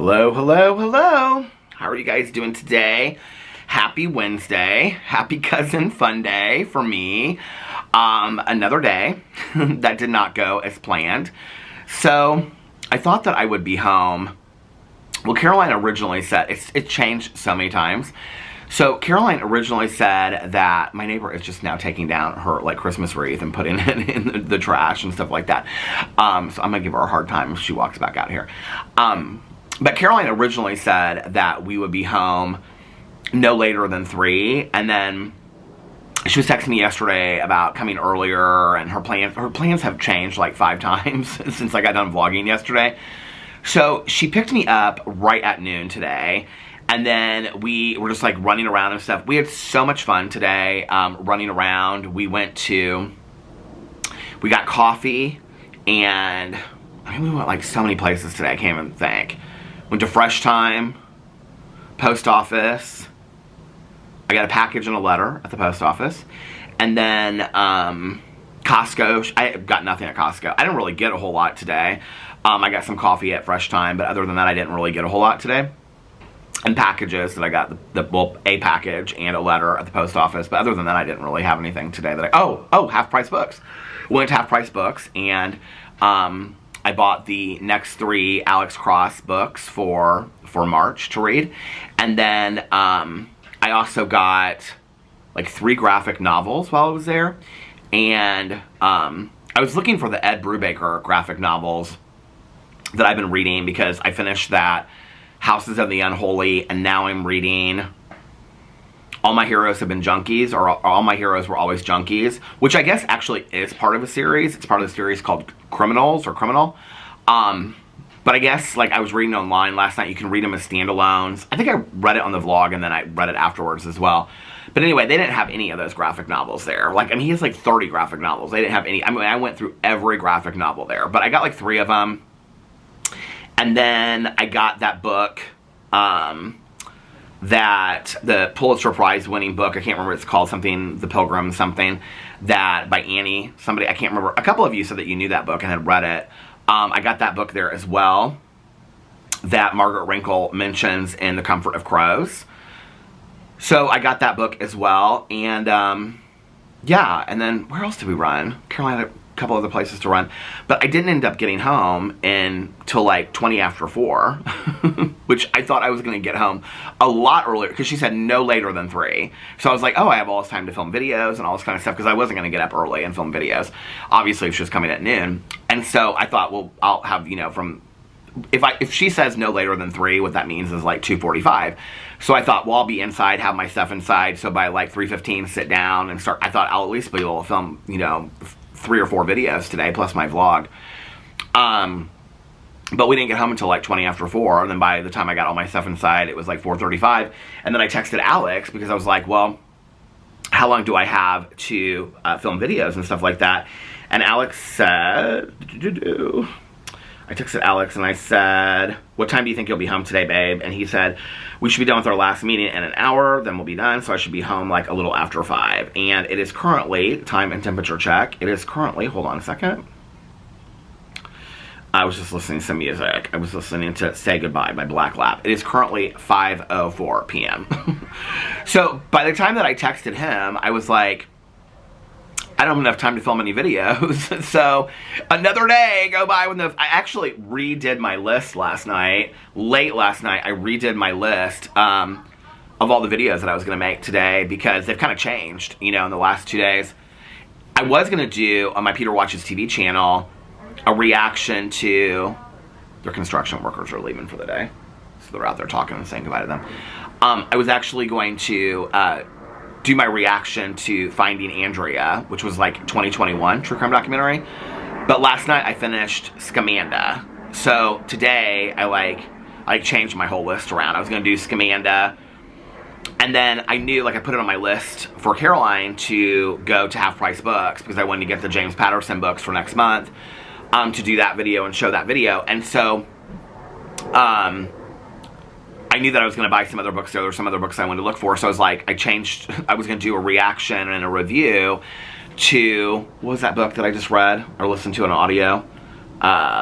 Hello, hello, hello. How are you guys doing today? Happy Wednesday. Happy Cousin Fun Day for me. Another day that did not go as planned. So, I thought that I would be home. Well, Caroline originally said, it changed so many times. So, Caroline originally said that my neighbor is just now taking down her, Christmas wreath and putting it in the trash and stuff like that. So, I'm going to give her a hard time if she walks back out here. But Caroline originally said that we would be home no later than 3, and then she was texting me yesterday about coming earlier, and her plans have changed like 5 times since I got done vlogging yesterday. So she picked me up right at noon today, and then we were just running around and stuff. We had so much fun today running around. We got coffee, and we went so many places today, I can't even think. Went to Fresh Time, post office. I got a package and a letter at the post office. And then Costco. I got nothing at Costco. I didn't really get a whole lot today. I got some coffee at Fresh Time, but other than that, I didn't really get a whole lot today. And packages that I got, a package and a letter at the post office. But other than that, I didn't really have anything today that Half Price Books. Went to Half Price Books, and I bought the next 3 Alex Cross books for March to read. And then I also got 3 graphic novels while I was there. And I was looking for the Ed Brubaker graphic novels that I've been reading, because I finished that Houses of the Unholy, and now I'm reading All My Heroes Have Been Junkies, or All My Heroes Were Always Junkies, which I guess actually is part of a series. It's part of the series called Criminals, or Criminal. But I guess, I was reading online last night, you can read them as standalones. I think I read it on the vlog, and then I read it afterwards as well. But anyway, they didn't have any of those graphic novels there. He has 30 graphic novels. They didn't have any. I went through every graphic novel there. But I got 3 of them. And then I got that book, that the Pulitzer Prize winning book, I can't remember what it's called, something, The Pilgrim something, that by Annie, somebody, I can't remember. A couple of you said that you knew that book and had read it. I got that book there as well, that Margaret Rinkle mentions in The Comfort of Crows. So I got that book as well, and yeah, and then where else did we run? Caroline had a couple other places to run, but I didn't end up getting home until 20 after 4, which I thought I was going to get home a lot earlier, because she said no later than 3. So I was like, oh, I have all this time to film videos and all this kind of stuff, because I wasn't going to get up early and film videos. Obviously, if she was coming at noon. And so I thought, well, I'll have, from, if she says no later than 3, what that means is 2:45. So I thought, well, I'll be inside, have my stuff inside, so by 3:15, sit down and start. I thought I'll at least be able to film, 3 or 4 videos today, plus my vlog. But we didn't get home until 20 after 4, and then by the time I got all my stuff inside, it was 4:35. And then I texted Alex, because I was like, well, how long do I have to film videos and stuff like that? And Alex said, I texted Alex and I said, what time do you think you'll be home today, babe? And he said, we should be done with our last meeting in an hour, then we'll be done, so I should be home a little after 5. And it is currently, time and temperature check, it is currently, hold on a second. I was just listening to some music. I was listening to Say Goodbye by Black Lab. It is currently 5:04 p.m. So by the time that I texted him, I was like, I don't have enough time to film any videos. So another day go by with no. I actually redid my list last night. Late last night, I redid my list of all the videos that I was going to make today, because they've kind of changed, in the last 2 days. I was going to do on my Peter Watches TV channel a reaction to their construction workers are leaving for the day, so they're out there talking and saying goodbye to them. I was actually going to do my reaction to Finding Andrea, which was 2021 true crime documentary. But last night I finished Scamanda. So today I changed my whole list around. I was going to do Scamanda, and then I knew I put it on my list for Caroline to go to Half Price Books, because I wanted to get the James Patterson books for next month, to do that video and show that video. And so I knew that I was going to buy some other books. There were some other books I wanted to look for. So I was I was going to do a reaction and a review to, what was that book that I just read or listened to on audio?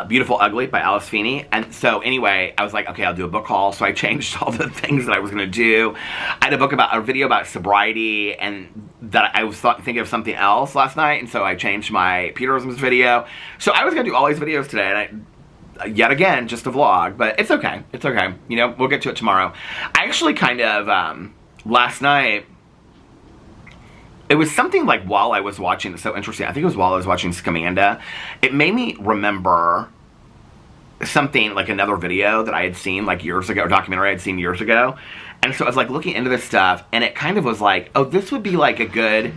Beautiful Ugly by Alice Feeney. And so anyway, I was like, okay, I'll do a book haul. So I changed all the things that I was going to do. I had a video about sobriety, and that I was thinking of something else last night. And so I changed my Peterisms video. So I was going to do all these videos today, and yet again, just a vlog, but it's okay. It's okay. You know, we'll get to it tomorrow. I actually kind of, last night, it was something like while I was watching, it's so interesting, I think it was while I was watching Scamanda, it made me remember something, like another video that I had seen like years ago, or documentary I had seen years ago, and so I was like looking into this stuff, and it kind of was like, oh, this would be like a good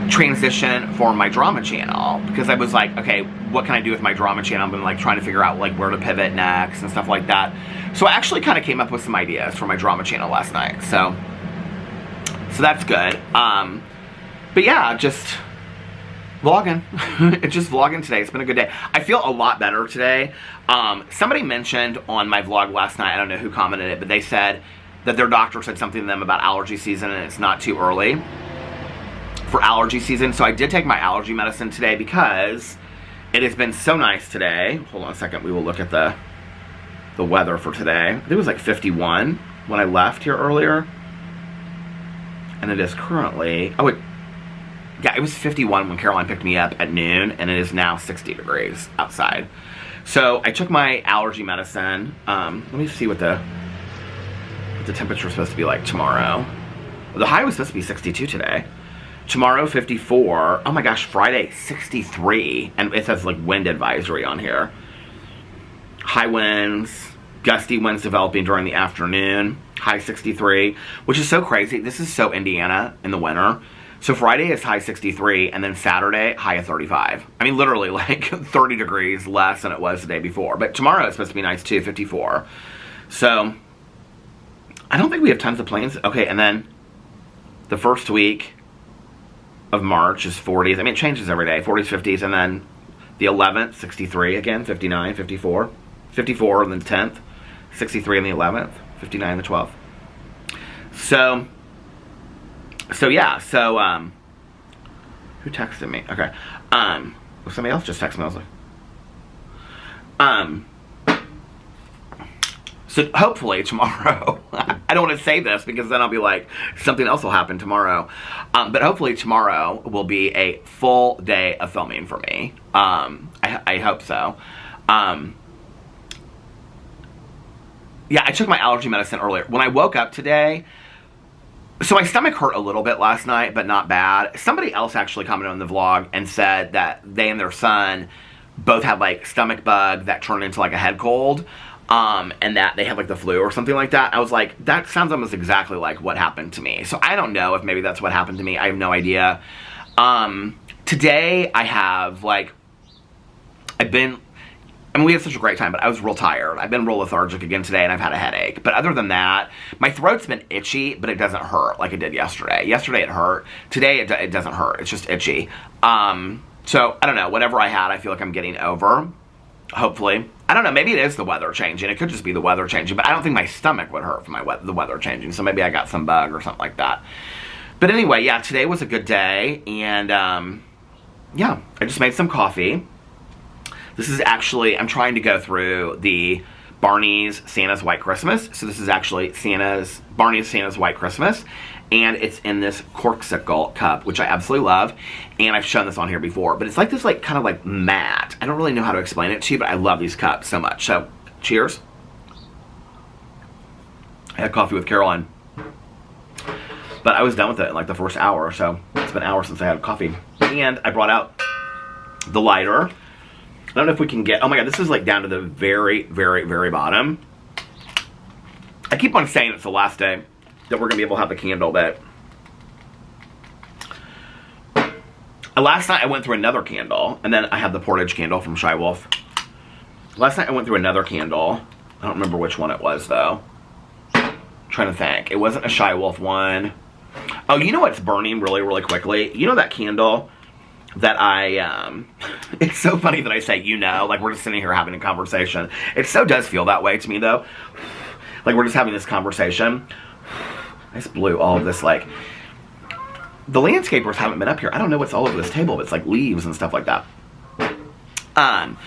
transition for my drama channel, because I was like, okay, what can I do with my drama channel? I've been like trying to figure out like where to pivot next and stuff like that. So I actually kind of came up with some ideas for my drama channel last night, so that's good. But yeah, just vlogging. It's just vlogging today. It's been a good day. I feel a lot better today. Somebody mentioned on my vlog last night, I don't know who commented it, but they said that their doctor said something to them about allergy season and it's not too early for allergy season. So I did take my allergy medicine today because it has been so nice today. Hold on a second. We will look at the weather for today. I think it was like 51 when I left here earlier. And it is currently, yeah, it was 51 when Caroline picked me up at noon, and it is now 60 degrees outside. So I took my allergy medicine. Let me see what the temperature is supposed to be like tomorrow. The high was supposed to be 62 today. Tomorrow, 54. Oh my gosh, Friday, 63. And it says like wind advisory on here. High winds, gusty winds developing during the afternoon. High 63, which is so crazy. This is so Indiana in the winter. So Friday is high 63, and then Saturday, high of 35. I mean, literally like 30 degrees less than it was the day before. But tomorrow it's supposed to be nice too, 54. So I don't think we have tons of plans. Okay, and then the first week of March is 40s. I mean, it changes every day. 40s, 50s, and then the 11th, 63 again, 59, 54. 54 on the 10th, 63 on the 11th. 59 on the 12th. So yeah, who texted me? Okay. Well, somebody else just texted me. I was like, so hopefully tomorrow, I don't want to say this because then I'll be like, something else will happen tomorrow. But hopefully tomorrow will be a full day of filming for me. I hope so. Yeah, I took my allergy medicine earlier. When I woke up today, so my stomach hurt a little bit last night, but not bad. Somebody else actually commented on the vlog and said that they and their son both had like stomach bug that turned into like a head cold, and that they had like the flu or something like that. I was like, that sounds almost exactly like what happened to me. So I don't know if maybe that's what happened to me. I have no idea. Today I have like, I mean, we had such a great time, but I was real tired. I've been real lethargic again today, and I've had a headache. But other than that, my throat's been itchy, but it doesn't hurt like it did yesterday. Yesterday it hurt. Today it doesn't hurt. It's just itchy. So, I don't know. Whatever I had, I feel like I'm getting over. Hopefully. I don't know. Maybe it is the weather changing. It could just be the weather changing. But I don't think my stomach would hurt from the weather changing. So maybe I got some bug or something like that. But anyway, yeah, today was a good day. And, yeah, I just made some coffee. This is actually, I'm trying to go through the Barney's Santa's White Christmas. So this is actually Barney's Santa's White Christmas. And it's in this corksicle cup, which I absolutely love. And I've shown this on here before. But it's like this like kind of like matte. I don't really know how to explain it to you, but I love these cups so much. So, cheers. I had coffee with Caroline. But I was done with it in like the first hour or so. It's been hours since I had coffee. And I brought out the lighter. I don't know if we can get, oh my god, this is like down to the very, very, very bottom. I keep on saying it's the last day that we're going to be able to have the candle, but last night I went through another candle, and then I have the Portage candle from Shy Wolf. Last night I went through another candle. I don't remember which one it was, though. I'm trying to think. It wasn't a Shy Wolf one. Oh, you know what's burning really, really quickly? You know that candle that it's so funny that I say, you know, like we're just sitting here having a conversation. It so does feel that way to me, though. Like we're just having this conversation. I just blew all of this, like, the landscapers haven't been up here. I don't know what's all over this table, but it's like leaves and stuff like that. Um,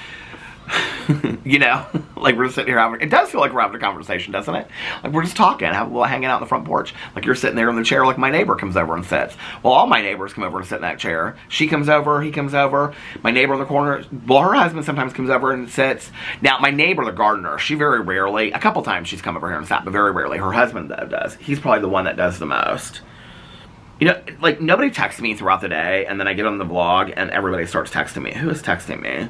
you know, like we're just sitting here having, it does feel like we're having a conversation, doesn't it? Like we're just talking, hanging out on the front porch. Like you're sitting there in the chair, like my neighbor comes over and sits. Well, all my neighbors come over and sit in that chair. She comes over, he comes over. My neighbor in the corner, well, her husband sometimes comes over and sits. Now, my neighbor, the gardener, she very rarely, a couple times she's come over here and sat, but very rarely. Her husband, though, does. He's probably the one that does the most. You know, like nobody texts me throughout the day, and then I get on the vlog, and everybody starts texting me. Who is texting me?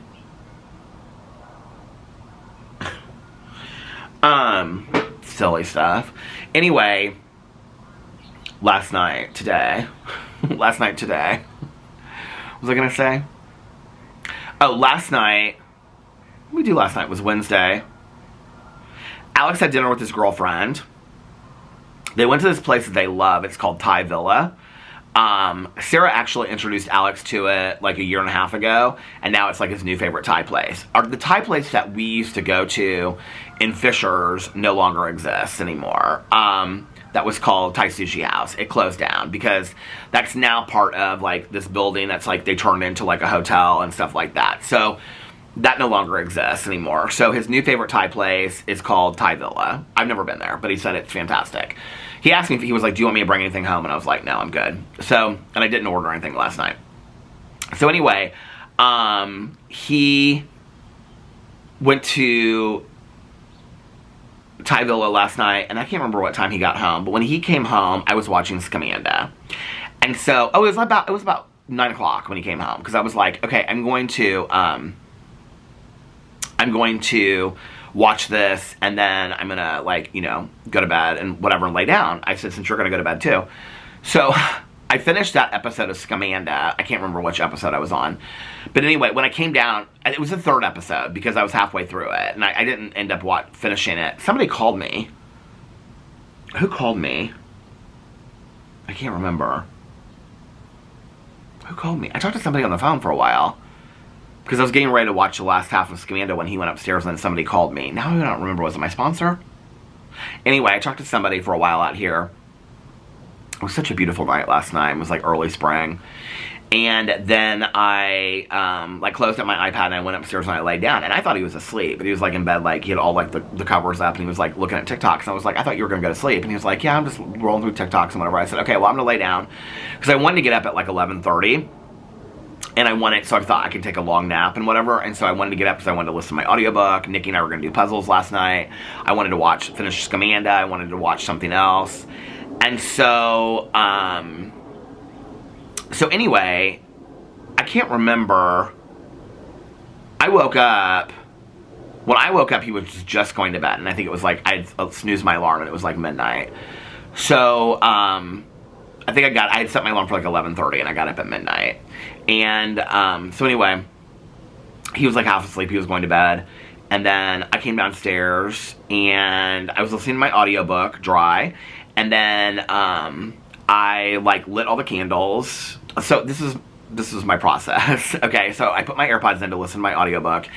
Silly stuff. Anyway, last night today. What was I gonna say? Oh, last night, what did we do last night? It was Wednesday. Alex had dinner with his girlfriend. They went to this place that they love. It's called Thai Villa. Sarah actually introduced Alex to it like a year and a half ago, and now it's like his new favorite Thai place. The Thai place that we used to go to in Fishers no longer exists anymore. That was called Thai Sushi House. It closed down because that's now part of like this building that's like they turned into like a hotel and stuff like that. So that no longer exists anymore. So his new favorite Thai place is called Thai Villa. I've never been there, but he said it's fantastic. He asked me if he was like, do you want me to bring anything home? And I was like, no, I'm good. So, and I didn't order anything last night. So anyway, he went to Thai Villa last night, and I can't remember what time he got home, but when he came home, I was watching Scamanda. And so, it was about 9 o'clock when he came home, because I was like, okay, I'm going to watch this, and then I'm gonna, like, you know, go to bed and whatever and lay down. I said, since you're gonna go to bed too. So, I finished that episode of Scamanda. I can't remember which episode I was on. But anyway, when I came down, it was the third episode because I was halfway through it. And I didn't end up finishing it. Somebody called me. Who called me? I can't remember. Who called me? I talked to somebody on the phone for a while. Because I was getting ready to watch the last half of Scamanda when he went upstairs and then somebody called me. Now I don't remember. Was it my sponsor? Anyway, I talked to somebody for a while out here. It was such a beautiful night last night. It was like early spring. And then I like closed up my iPad and I went upstairs and I laid down. And I thought he was asleep. But he was like in bed, like he had all like the covers up and he was like looking at TikToks. And I was like, I thought you were going to go to sleep. And he was like, yeah, I'm just rolling through TikToks and whatever. I said, okay, well, I'm going to lay down. Because I wanted to get up at like 11:30. And so I thought I could take a long nap and whatever. And so I wanted to get up because I wanted to listen to my audiobook. Nikki and I were going to do puzzles last night. I wanted to finish Scamanda. I wanted to watch something else. And so, anyway, I can't remember. I woke up. When I woke up, he was just going to bed. And I think it was like, I had snoozed my alarm and it was like midnight. So, I think I had set my alarm for like 11:30 and I got up at midnight. And, so anyway, he was like half asleep. He was going to bed. And then I came downstairs and I was listening to my audiobook, Dry. And then, I like lit all the candles. So this is my process. Okay, so I put my AirPods in to listen to my audiobook,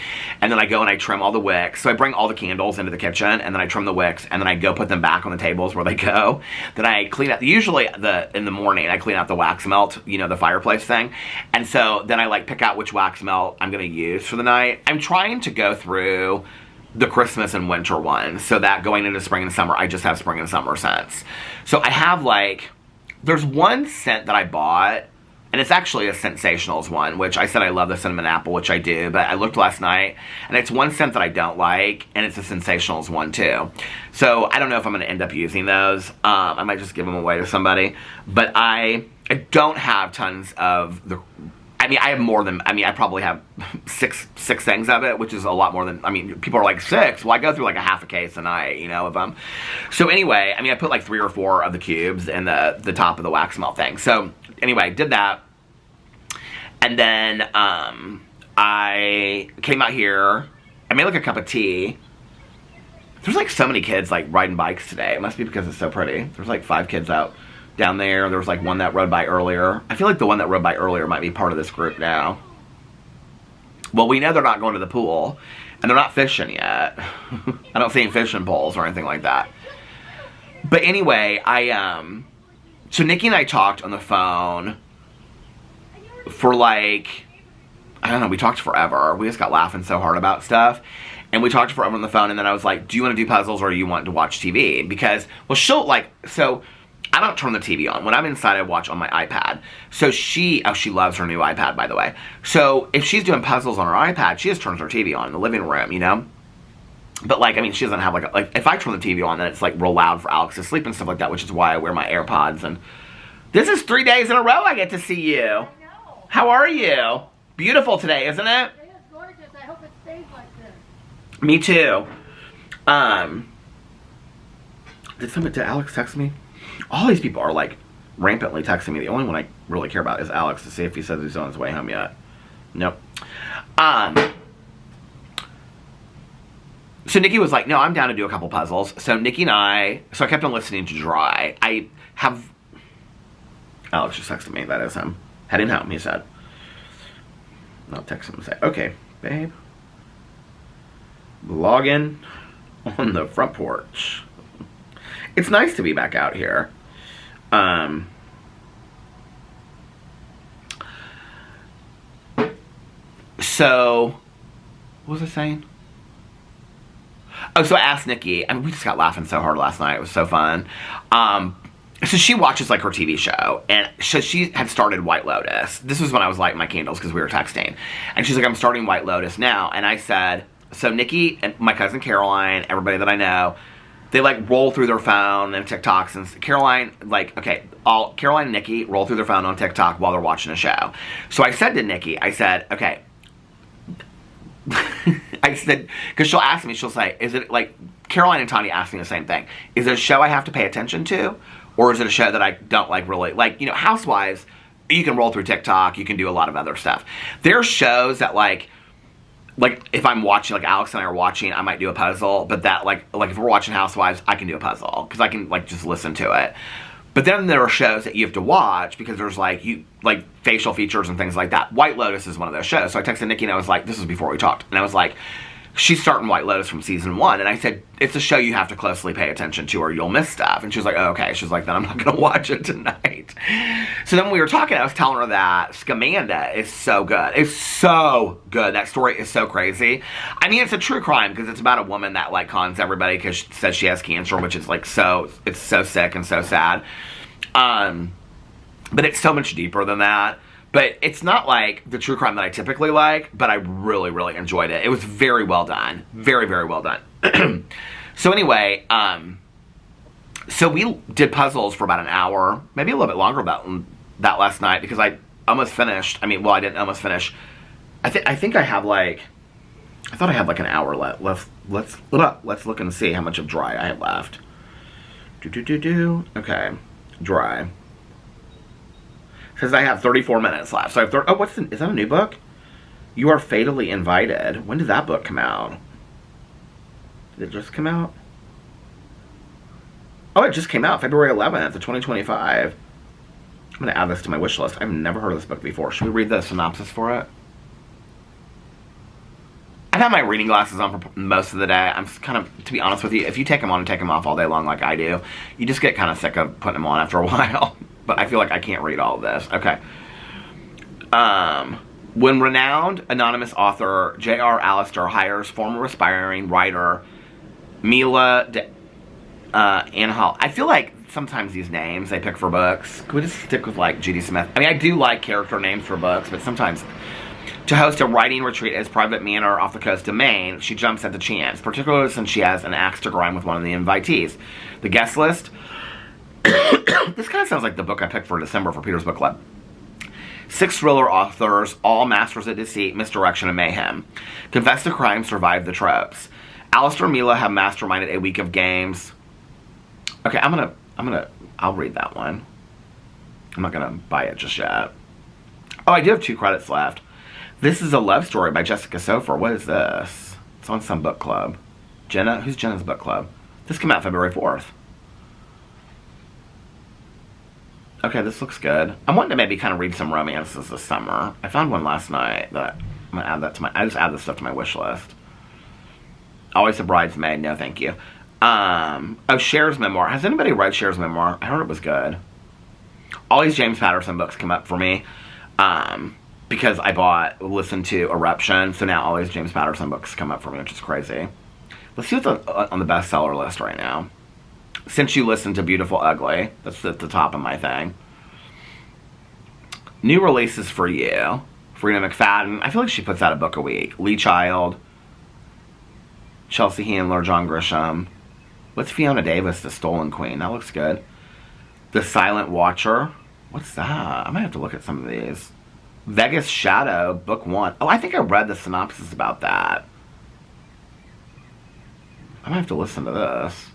and then I go and I trim all the wicks. So I bring all the candles into the kitchen, and then I trim the wicks, and then I go put them back on the tables where they go. Then I clean up, usually in the morning, I clean out the wax melt, you know, the fireplace thing. And so then I like pick out which wax melt I'm gonna use for the night. I'm trying to go through the Christmas and winter ones, so that going into spring and summer, I just have spring and summer scents. So I have like, there's one scent that I bought, and it's actually a Sensationals one, which I said I love the cinnamon apple, which I do, but I looked last night, and it's one scent that I don't like, and it's a Sensationals one too. So I don't know if I'm going to end up using those. I might just give them away to somebody, but I don't have tons of the, I mean, I have more than, I mean, I probably have six things of it, which is a lot more than, I mean, people are like, 6? Well, I go through like a half a case a night, you know, of them. So anyway, I mean, I put like 3 or 4 of the cubes in the top of the wax melt thing. So anyway, did that. And then, I came out here, I made like a cup of tea. There's like so many kids like riding bikes today. It must be because it's so pretty. There's like 5 kids out down there. There was like one that rode by earlier. I feel like the one that rode by earlier might be part of this group now. Well, we know they're not going to the pool, and they're not fishing yet. I don't see any fishing poles or anything like that. But anyway, so Nikki and I talked on the phone for like I don't know, we talked forever. We just got laughing so hard about stuff. And we talked forever on the phone, and then I was like, do you want to do puzzles or do you want to watch TV? Because, well, she'll, like, so I don't turn the TV on. When I'm inside, I watch on my iPad. So she loves her new iPad, by the way. So if she's doing puzzles on her iPad, she just turns her TV on in the living room, you know? But, like, I mean, she doesn't have, like, if I turn the TV on, then it's, like, real loud for Alex to sleep and stuff like that, which is why I wear my AirPods. And this is 3 days in a row I get to see you. I know. How are you? Beautiful today, isn't it? It is gorgeous. I hope it stays like this. Me too. Did Alex text me? All these people are, like, rampantly texting me. The only one I really care about is Alex to see if he says he's on his way home yet. Nope. So Nikki was like, no, I'm down to do a couple puzzles. So Nikki and I kept on listening to Dry. Alex just texted me. That is him. Heading home, he said. I'll text him and say, okay, babe. Log in on the front porch. It's nice to be back out here. So, what was I saying? Oh, so I asked Nikki. I mean, we just got laughing so hard last night. It was so fun. So she watches, like, her TV show, and so she had started White Lotus. This was when I was lighting my candles because we were texting. And she's like, I'm starting White Lotus now. And I said, so Nikki and my cousin Caroline, everybody that I know, they, like, roll through their phone and TikToks. And Caroline, like, okay, Caroline and Nikki roll through their phone on TikTok while they're watching a show. So I said to Nikki, I said, okay. I said, because she'll ask me, she'll say, is it, like, Caroline and Tanya asked me the same thing. Is it a show I have to pay attention to? Or is it a show that I don't, like, really, like, you know, Housewives, you can roll through TikTok, you can do a lot of other stuff. There are shows that, like, if I'm watching, like, Alex and I are watching, I might do a puzzle, but that, like if we're watching Housewives, I can do a puzzle, because I can, like, just listen to it. But then there are shows that you have to watch, because there's, like, facial features and things like that. White Lotus is one of those shows. So I texted Nikki, and I was like, this was before we talked, and I was like, she's starting White Lotus from season 1, and I said, it's a show you have to closely pay attention to or you'll miss stuff. And she was like, oh, okay. She was like, then I'm not going to watch it tonight. So then when we were talking, I was telling her that Scamanda is so good. It's so good. That story is so crazy. I mean, it's a true crime because it's about a woman that, like, cons everybody because she says she has cancer, which is, like, it's so sick and so sad. But it's so much deeper than that. But it's not like the true crime that I typically like, but I really, really enjoyed it. It was very well done. Very, very well done. So anyway, so we did puzzles for about an hour, maybe a little bit longer about that last night because I almost finished. I mean, well, I didn't almost finish. I think I have, like, I thought I had, like, an hour left. Let's look and see how much of Dry I have left. Okay, Dry. Says I have 34 minutes left. So I have is that a new book? You Are Fatally Invited. When did that book come out? Did it just come out? Oh, it just came out February 11th of 2025. I'm going to add this to my wish list. I've never heard of this book before. Should we read the synopsis for it? I've had my reading glasses on for most of the day. I'm kind of, to be honest with you, if you take them on and take them off all day long like I do, you just get kind of sick of putting them on after a while. But I feel like I can't read all of this. Okay. When renowned anonymous author J.R. Allister hires former aspiring writer Mila Anhal. I feel like sometimes these names they pick for books. Can we just stick with, like, Judy Smith? I mean, I do like character names for books, but sometimes to host a writing retreat at his private manor off the coast of Maine, she jumps at the chance, particularly since she has an axe to grind with one of the invitees. The guest list. This kind of sounds like the book I picked for December for Peter's Book Club. 6 thriller authors, all masters of deceit, misdirection, and mayhem. Confess to crime, survive the tropes. Alistair and Mila have masterminded a week of games. Okay, I'll read that one. I'm not gonna buy it just yet. Oh, I do have 2 credits left. This is a love story by Jessica Sofer. What is this? It's on some book club. Jenna? Who's Jenna's book club? This came out February 4th. Okay, this looks good. I'm wanting to maybe kind of read some romances this summer. I found one last night that I'm gonna add that to my. I just add this stuff to my wish list. Always a Bridesmaid. No, thank you. Oh, Cher's memoir. Has anybody read Cher's memoir? I heard it was good. All these James Patterson books come up for me. because I listened to Eruption, so now all these James Patterson books come up for me, which is crazy. Let's see what's on the bestseller list right now. Since You Listened to Beautiful Ugly, that's at the top of my thing. New releases for you. Freida McFadden. I feel like she puts out a book a week. Lee Child. Chelsea Handler, John Grisham. What's Fiona Davis, The Stolen Queen? That looks good. The Silent Watcher. What's that? I might have to look at some of these. Vegas Shadow, book 1. Oh, I think I read the synopsis about that. I might have to listen to this.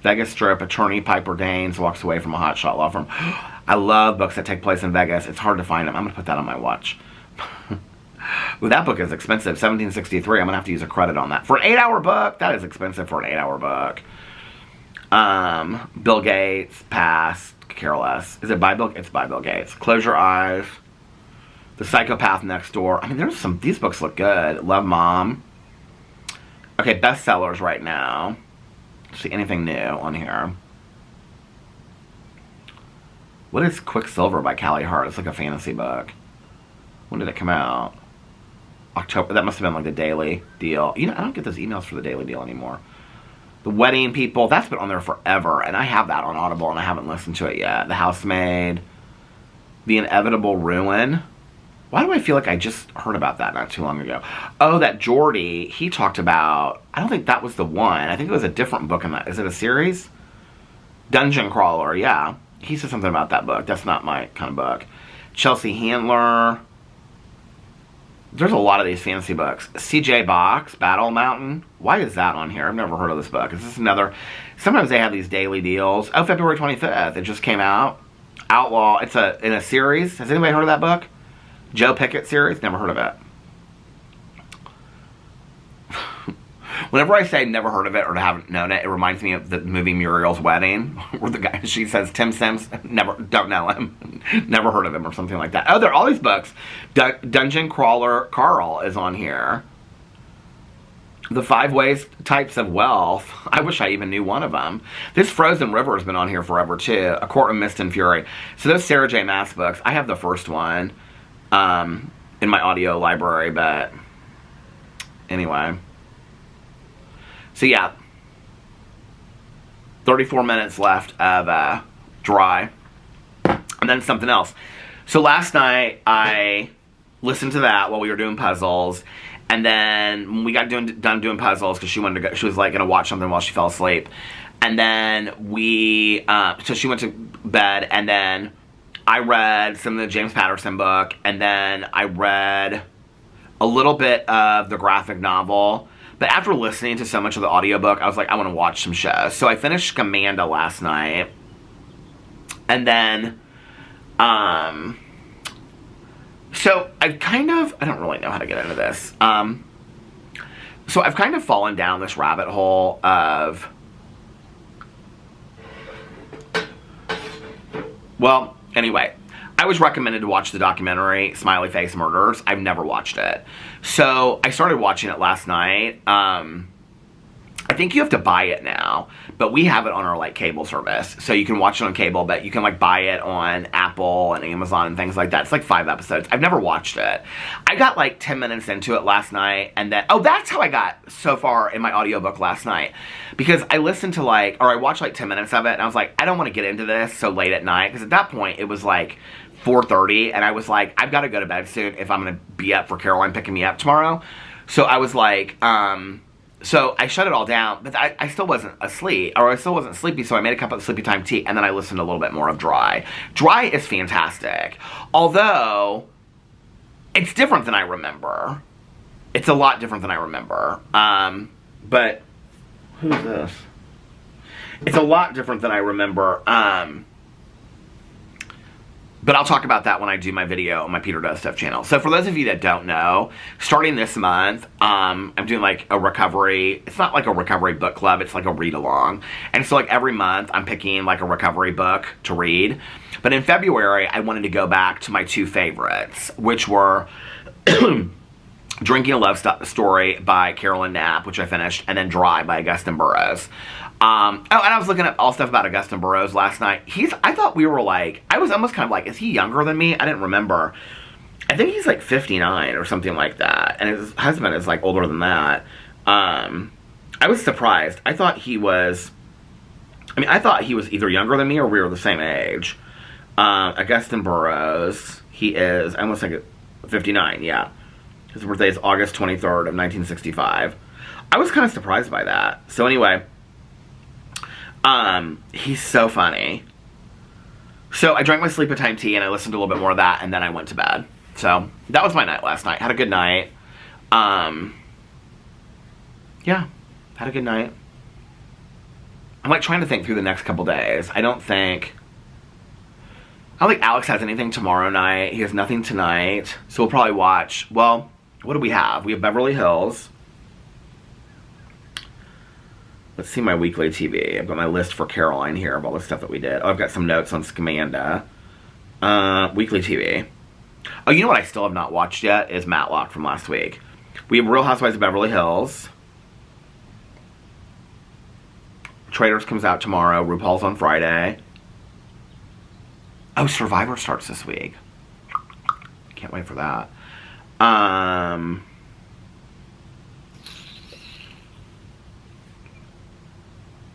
Vegas Strip, attorney Piper Danes walks away from a hotshot law firm. I love books that take place in Vegas. It's hard to find them. I'm going to put that on my watch. Ooh, that book is expensive. $17.63. I'm going to have to use a credit on that. For an 8-hour book, that is expensive for an 8-hour book. Bill Gates, Pass, care less. Is it by Bill? It's by Bill Gates. Close Your Eyes. The Psychopath Next Door. I mean, there's some, these books look good. Love Mom. Okay, bestsellers right now. See anything new on here? What is Quicksilver by Callie Hart? It's like a fantasy book. When did it come out? October. That must have been like the Daily Deal. You know, I don't get those emails for the Daily Deal anymore. The Wedding People. That's been on there forever, and I have that on Audible, and I haven't listened to it yet. The Housemaid. The Inevitable Ruin. Why do I feel like I just heard about that not too long ago? Oh, that Geordie, he talked about, I don't think that was the one. I think it was a different book in that. Is it a series? Dungeon Crawler, yeah. He said something about that book. That's not my kind of book. Chelsea Handler. There's a lot of these fantasy books. C.J. Box, Battle Mountain. Why is that on here? I've never heard of this book. Is this another? Sometimes they have these daily deals. Oh, February 25th. It just came out. Outlaw. It's in a series. Has anybody heard of that book? Joe Pickett series? Never heard of it. Whenever I say never heard of it or haven't known it, it reminds me of the movie Muriel's Wedding, where the guy, she says, Tim Sims, don't know him, never heard of him, or something like that. Oh, there are all these books. Dungeon Crawler Carl is on here. The 5 Types of Wealth. I wish I even knew one of them. This Frozen River has been on here forever, too. A Court of Mist and Fury. So those Sarah J. Maas books, I have the first one in my audio library, but anyway. So yeah, 34 minutes left of Dry, and then something else. So last night I listened to that while we were doing puzzles, and then when we got done doing puzzles, because she wanted to go, she was like going to watch something while she fell asleep, and then so she went to bed, and then I read some of the James Patterson book, and then I read a little bit of the graphic novel. But after listening to so much of the audiobook, I was like, I want to watch some shows. So I finished Scamanda last night. And then, so I don't really know how to get into this. So I've kind of fallen down this rabbit hole of, well, anyway, I was recommended to watch the documentary Smiley Face Murders. I've never watched it. So I started watching it last night. I think you have to buy it now, but we have it on our cable service. So you can watch it on cable, but you can buy it on Apple and Amazon and things like that. It's 5 episodes. I've never watched it. I got 10 minutes into it last night, and then, oh, that's how I got so far in my audiobook last night. Because I listened to or I watched 10 minutes of it, and I was like, I don't want to get into this so late at night. Because at that point, it was 4:30, and I was like, I've got to go to bed soon if I'm going to be up for Caroline picking me up tomorrow. So I was like, so I shut it all down, but I still wasn't asleep, or I still wasn't sleepy, so I made a cup of sleepy time tea, and then I listened a little bit more of Dry. Dry is fantastic, although it's different than I remember. It's a lot different than I remember, but who's this? It's a lot different than I remember, but I'll talk about that when I do my video on my Peter Does Stuff channel. So for those of you that don't know, starting this month, I'm doing a recovery, it's not a recovery book club, it's a read-along. And so every month, I'm picking a recovery book to read. But in February, I wanted to go back to my 2 favorites, which were Drinking a Love Story by Carolyn Knapp, which I finished, and then Dry by Augustin Burroughs. Oh, and I was looking up all stuff about Augustin Burroughs last night. I thought we were like, I was almost kind of like, is he younger than me? I didn't remember. I think he's like 59 or something like that, and his husband is like older than that. I was surprised. I thought he was either younger than me or we were the same age. Augustin Burroughs, he is, I almost think 59, yeah. His birthday is August 23rd of 1965. I was kind of surprised by that. So anyway, he's so funny. So I drank my sleep at time tea and I listened to a little bit more of that and then I went to bed. So that was my night last night. Had a good night. Yeah, had a good night. I'm like trying to think through the next couple days. I don't think Alex has anything tomorrow night. He has nothing tonight. So we'll probably watch, well, what do we have? We have Beverly Hills. Let's see my weekly TV. I've got my list for Caroline here of all the stuff that we did. Oh, I've got some notes on Scamanda. Weekly TV. Oh, you know what I still have not watched yet is Matlock from last week. We have Real Housewives of Beverly Hills. Traitors comes out tomorrow. RuPaul's on Friday. Oh, Survivor starts this week. Can't wait for that.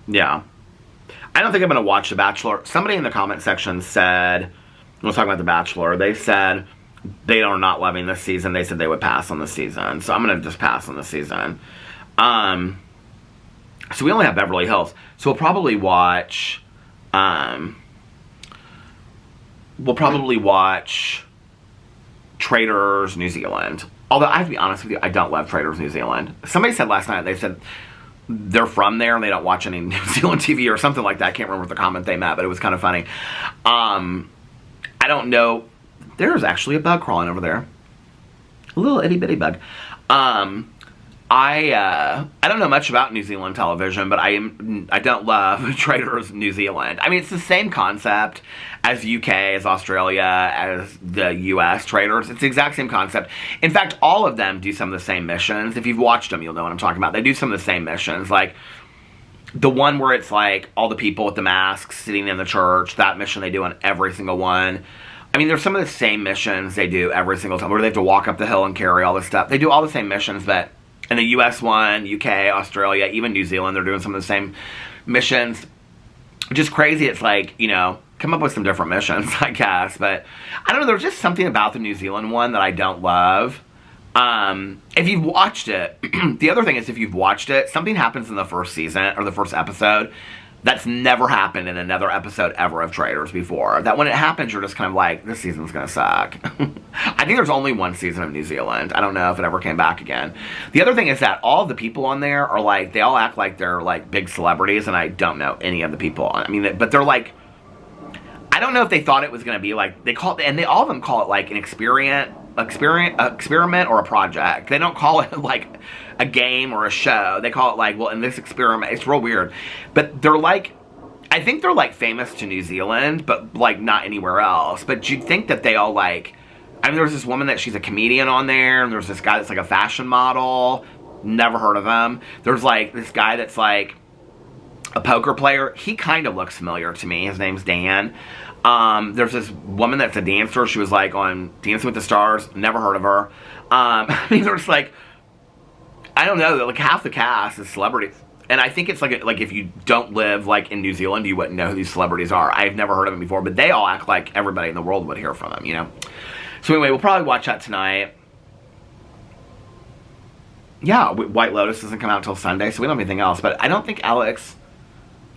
Yeah. I don't think I'm going to watch The Bachelor. Somebody in the comment section said, we'll talk about The Bachelor, they said they are not loving this season. They said they would pass on the season. So I'm going to just pass on the season. So we only have Beverly Hills. So we'll probably watch, Traitors New Zealand. Although I have to be honest with you, I don't love Traitors New Zealand. Somebody said last night, they said they're from there and they don't watch any New Zealand TV or something like that. I can't remember the comment they meant, but it was kind of funny. I don't know. There's actually a bug crawling over there. A little itty bitty bug. I don't know much about New Zealand television, but I don't love Traitors New Zealand. I mean, it's the same concept as UK, as Australia, as the US Traitors. It's the exact same concept. In fact, all of them do some of the same missions. If you've watched them, you'll know what I'm talking about. They do some of the same missions. Like, the one where it's like all the people with the masks sitting in the church, that mission they do on every single one. I mean, there's some of the same missions they do every single time, where they have to walk up the hill and carry all this stuff. They do all the same missions, but in the US one, UK, Australia, even New Zealand, they're doing some of the same missions. Just crazy. It's like, you know, come up with some different missions, I guess. But I don't know, there's just something about the New Zealand one that I don't love. If you've watched it, the other thing is if you've watched it, something happens in the first season, or the first episode, that's never happened in another episode ever of Traitors before. That when it happens, you're just kind of like, this season's gonna suck. I think there's only one season of New Zealand. I don't know if it ever came back again. The other thing is that all of the people on there are like, they all act like they're like big celebrities, and I don't know any of the people. I mean, but they're like, I don't know if they thought it was gonna be like, they call it, and all of them call it like an experiment or a project. They don't call it like a game or a show. They call it like, well, in this experiment, it's real weird. But they're like, I think they're like famous to New Zealand, but like not anywhere else. But you'd think that they all like, I mean, there's this woman that she's a comedian on there, and there's this guy that's like a fashion model. Never heard of him. There's like this guy that's like a poker player. He kind of looks familiar to me. His name's Dan. There's this woman that's a dancer. She was like on Dancing with the Stars. Never heard of her. I mean, there's like, I don't know, like half the cast is celebrities. And I think it's like if you don't live like in New Zealand, you wouldn't know who these celebrities are. I've never heard of them before, but they all act like everybody in the world would hear from them, you know? So anyway, we'll probably watch that tonight. Yeah, White Lotus doesn't come out until Sunday, so we don't have anything else. But I don't think Alex,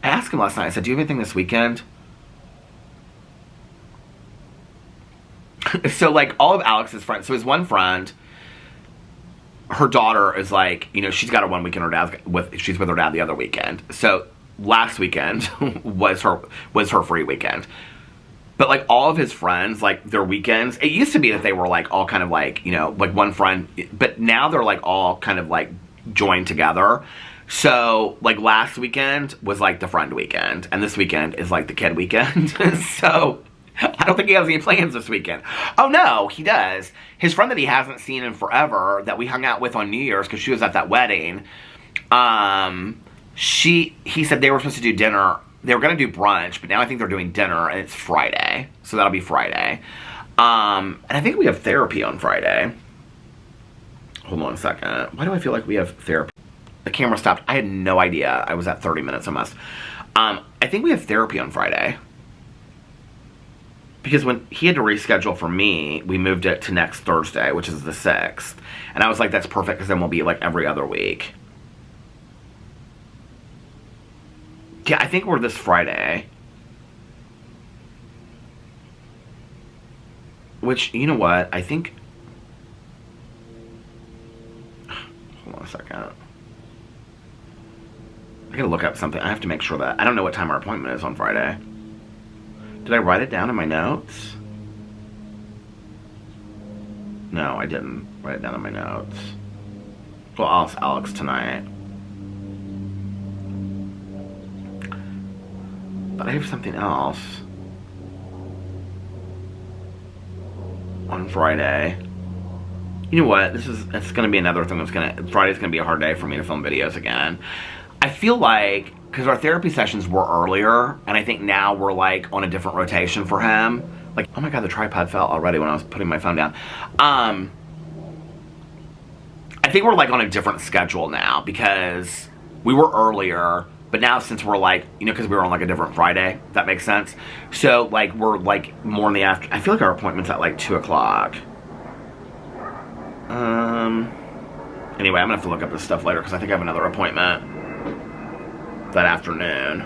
I asked him last night, I said, do you have anything this weekend? So like all of Alex's friends, so his one friend, her daughter is like, you know, she's got her one weekend, she's with her dad the other weekend. So last weekend was her free weekend. But like all of his friends, like their weekends, it used to be that they were like all kind of like, you know, like one friend, but now they're like all kind of like joined together. So like last weekend was like the friend weekend, and this weekend is like the kid weekend. So I don't think he has any plans this weekend. Oh no, he does. His friend that he hasn't seen in forever, that we hung out with on New Year's because she was at that wedding, he said they were supposed to do dinner. They were going to do brunch, but now I think they're doing dinner, and it's Friday. So that'll be Friday. And I think we have therapy on Friday. Hold on a second. Why do I feel like we have therapy? The camera stopped. I had no idea. I was at 30 minutes almost. I think we have therapy on Friday. Because when he had to reschedule for me, we moved it to next Thursday, which is the 6th. And I was like, that's perfect, because then we'll be like every other week. Yeah, I think we're this Friday. Which, you know what? I think... Hold on a second. I gotta look up something. I have to make sure that... I don't know what time our appointment is on Friday. Did I write it down in my notes? No, I didn't write it down in my notes. Well, I'll ask Alex tonight. But I have something else on Friday. You know what? It's gonna be another thing Friday's gonna be a hard day for me to film videos again. I feel like, because our therapy sessions were earlier, and I think now we're like on a different rotation for him. Like, oh my god, the tripod fell already when I was putting my phone down. I think we're like on a different schedule now, because we were earlier, but now since we're like, you know, because we were on like a different Friday, if that makes sense. So like, we're like more in the after. I feel like our appointment's at like 2 o'clock. Anyway, I'm gonna have to look up this stuff later, because I think I have another appointment that afternoon.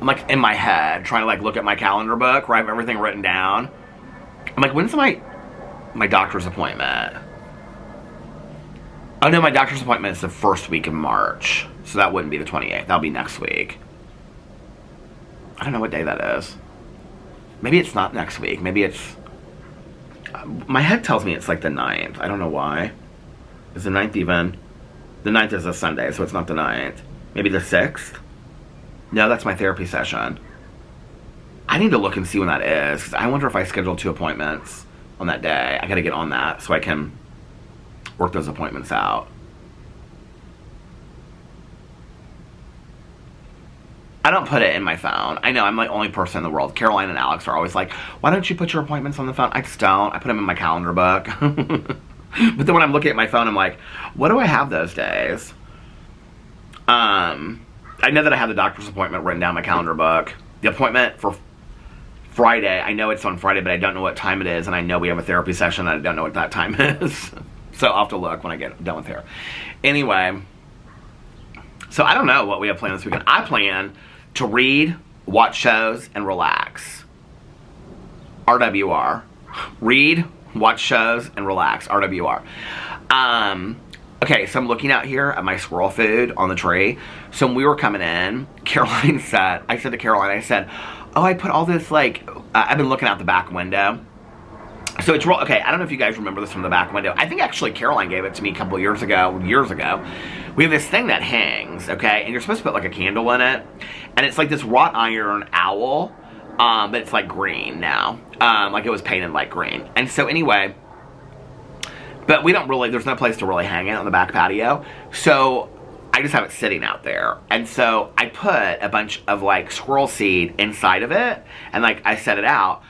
I'm like in my head trying to like look at my calendar book where I have everything written down. I'm like, when's my doctor's appointment? Oh no, my doctor's appointment is the first week of March, so that wouldn't be the 28th. That'll be next week. I don't know what day that is. Maybe it's not next week. Maybe it's... my head tells me it's like the 9th. I don't know why. Is the 9th even... The 9th is a Sunday, so it's not the 9th. Maybe the 6th? No, that's my therapy session. I need to look and see when that is, because I wonder if I scheduled 2 appointments on that day. I gotta get on that so I can work those appointments out. I don't put it in my phone. I know, I'm the only person in the world. Caroline and Alex are always like, why don't you put your appointments on the phone? I just don't. I put them in my calendar book. But then when I'm looking at my phone, I'm like, what do I have those days? I know that I have the doctor's appointment written down in my calendar book. The appointment for Friday, I know it's on Friday, but I don't know what time it is, and I know we have a therapy session, and I don't know what that time is. So I'll have to look when I get done with here. Anyway, so I don't know what we have planned this weekend. I plan to read, watch shows, and relax. RWR. Read, watch shows, and relax. RWR. Okay, so I'm looking out here at my squirrel food on the tree. So when we were coming in, I said to Caroline, oh, I put all this, like, I've been looking out the back window. So it's real, okay, I don't know if you guys remember this from the back window. I think actually Caroline gave it to me a couple years ago. We have this thing that hangs, okay, and you're supposed to put like a candle in it. And it's like this wrought iron owl, but it's like green now. Like it was painted like green. And so anyway, but we don't really, there's no place to really hang it on the back patio. So I just have it sitting out there. And so I put a bunch of like squirrel seed inside of it, and like I set it out.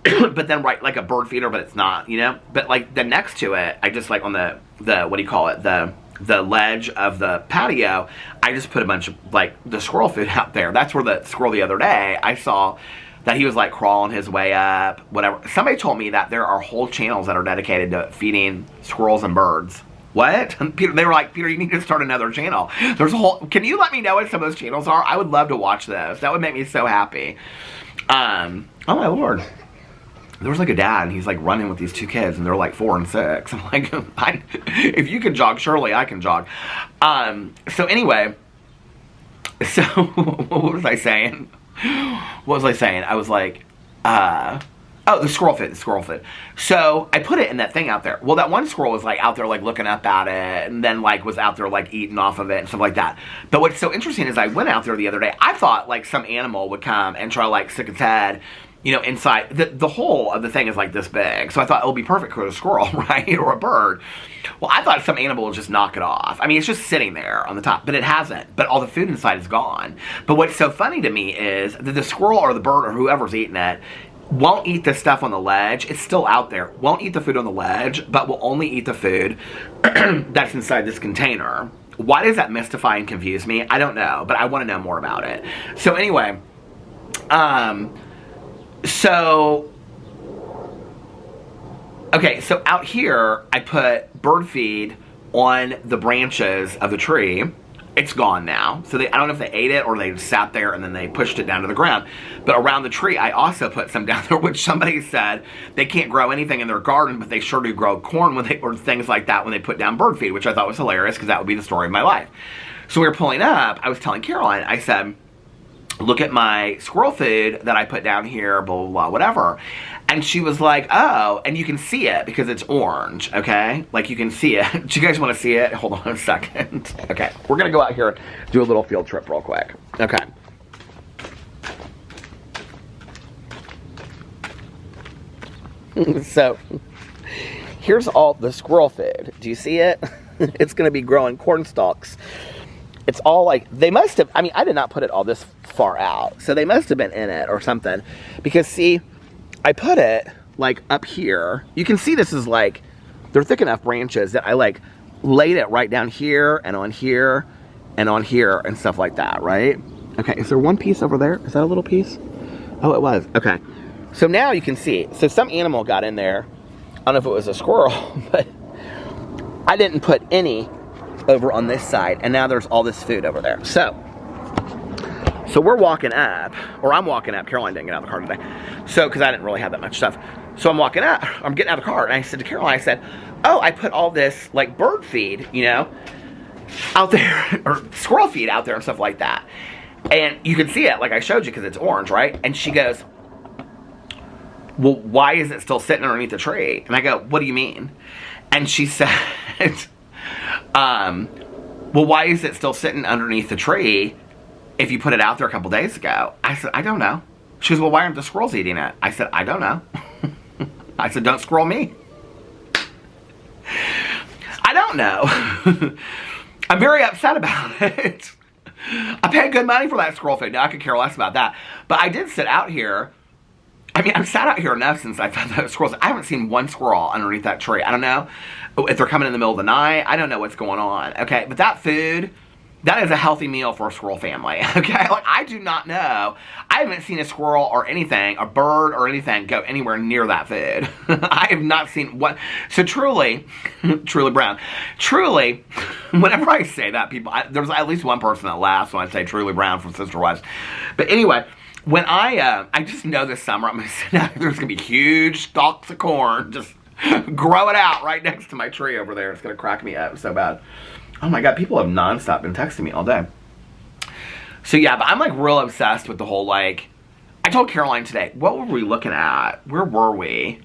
But then right, like a bird feeder, but it's not, you know? But like the next to it, I just like on the what do you call it? The ledge of the patio, I just put a bunch of like the squirrel food out there. That's where the squirrel the other day, I saw that he was like crawling his way up, whatever. Somebody told me that there are whole channels that are dedicated to feeding squirrels and birds. What? Peter, they were like, Peter, you need to start another channel. There's a whole, can you let me know what some of those channels are? I would love to watch those. That would make me so happy. Oh my Lord. There was like a dad, and he's like running with these 2 kids, and they're like 4 and 6. I'm like, if you can jog, surely I can jog. So anyway, so what was I saying? I was like, Oh, the squirrel food, the squirrel food. So I put it in that thing out there. Well, that one squirrel was like out there like looking up at it, and then like was out there like eating off of it and stuff like that. But what's so interesting is I went out there the other day. I thought like some animal would come and try to like stick its head, you know, inside. The hole of the thing is like this big. So I thought it would be perfect for a squirrel, right? Or a bird. Well, I thought some animal would just knock it off. I mean, it's just sitting there on the top, but it hasn't. But all the food inside is gone. But what's so funny to me is that the squirrel or the bird or whoever's eating it won't eat the stuff on the ledge. It's still out there. Won't eat the food on the ledge, but will only eat the food that's inside this container. Why does that mystify and confuse me? I don't know, but I want to know more about it. So anyway, okay, so out here, I put bird feed on the branches of the tree. It's gone now. So I don't know if they ate it or they sat there and then they pushed it down to the ground. But around the tree, I also put some down there, which somebody said they can't grow anything in their garden, but they sure do grow corn or things like that when they put down bird feed, which I thought was hilarious because that would be the story of my life. So we were pulling up. I was telling Caroline, I said, look at my squirrel food that I put down here, blah, blah, blah, whatever. And she was like, oh, and you can see it because it's orange, okay? Like, you can see it. Do you guys want to see it? Hold on a second. Okay, we're going to go out here and do a little field trip real quick. Okay. So, here's all the squirrel food. Do you see it? It's going to be growing corn stalks. It's all like, they must have, I mean, I did not put it all this far out. So they must have been in it or something. Because, see, I put it, like, up here. You can see this is, like, they're thick enough branches that I, like, laid it right down here and on here and on here and stuff like that, right? Okay, is there one piece over there? Is that a little piece? Oh, it was. Okay. So now you can see. So some animal got in there. I don't know if it was a squirrel, but I didn't put any over on this side. And now there's all this food over there. So we're walking up, or I'm walking up. Caroline didn't get out of the car today. So, because I didn't really have that much stuff. So I'm walking up, I'm getting out of the car, and I said to Caroline, I said, oh, I put all this, like, bird feed, you know, out there, or squirrel feed out there and stuff like that. And you can see it, like I showed you, because it's orange, right? And she goes, well, why is it still sitting underneath the tree? And I go, what do you mean? And she said, well, why is it still sitting underneath the tree if you put it out there a couple days ago? I said, I don't know. She goes, well, why aren't the squirrels eating it? I said, I don't know. I said, don't squirrel me. I don't know. I'm very upset about it. I paid good money for that squirrel food. Now I could care less about that. But I did sit out here. I mean, I've sat out here enough since I found those squirrels. I haven't seen one squirrel underneath that tree. I don't know if they're coming in the middle of the night. I don't know what's going on. Okay, but that food, that is a healthy meal for a squirrel family. Okay, like, I do not know. I haven't seen a squirrel or anything, a bird or anything, go anywhere near that food. I have not seen one. So truly, truly brown. Truly, whenever I say that, people, there's at least one person that laughs when I say truly brown from Sister Wives. But anyway, when I just know this summer, I'm going to sit out, there's going to be huge stalks of corn just growing out right next to my tree over there. It's going to crack me up so bad. Oh my God, people have nonstop been texting me all day. So yeah, but I'm like real obsessed with the whole, like, I told Caroline today, what were we looking at? Where were we?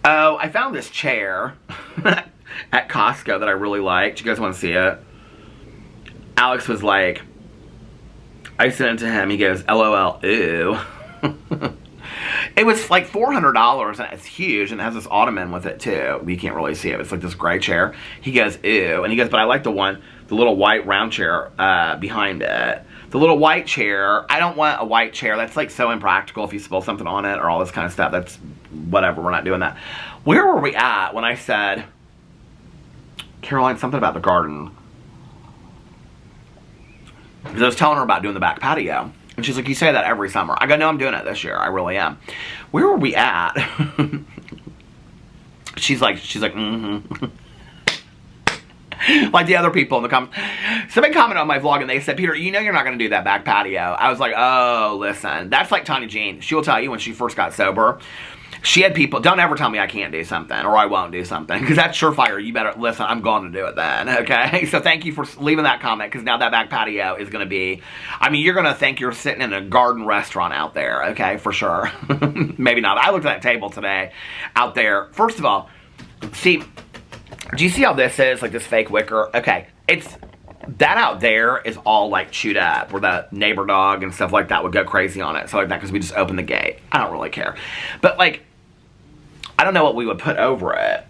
Oh, I found this chair at Costco that I really liked. You guys want to see it? Alex was like, I sent it to him, he goes, LOL, ew. It was like $400 and it's huge and it has this ottoman with it too. You can't really see it. It's like this gray chair. He goes, ew. And he goes, but I like the little white round chair behind it. The little white chair, I don't want a white chair. That's like so impractical if you spill something on it or all this kind of stuff. That's whatever, we're not doing that. Where were we at when I said, Caroline, something about the garden? Because I was telling her about doing the back patio. And she's like, you say that every summer. I go, no, I'm doing it this year. I really am. Where were we at? she's like, mm-hmm. Like the other people in the comments. Somebody commented on my vlog and they said, Peter, you know you're not going to do that back patio. I was like, oh, listen. That's like Tanya Jean. She will tell you when she first got sober. she had people, don't ever tell me I can't do something or I won't do something, because that's surefire. You better listen, I'm going to do it then, okay? So thank you for leaving that comment, because now that back patio is going to be, I mean, you're going to think you're sitting in a garden restaurant out there, okay, for sure. Maybe not. I looked at that table today out there. First of all, see, do you see how this is, like this fake wicker? Okay, it's, that out there is all like chewed up, where the neighbor dog and stuff like that would go crazy on it. So like that, because we just opened the gate. I don't really care. But like, I don't know what we would put over it.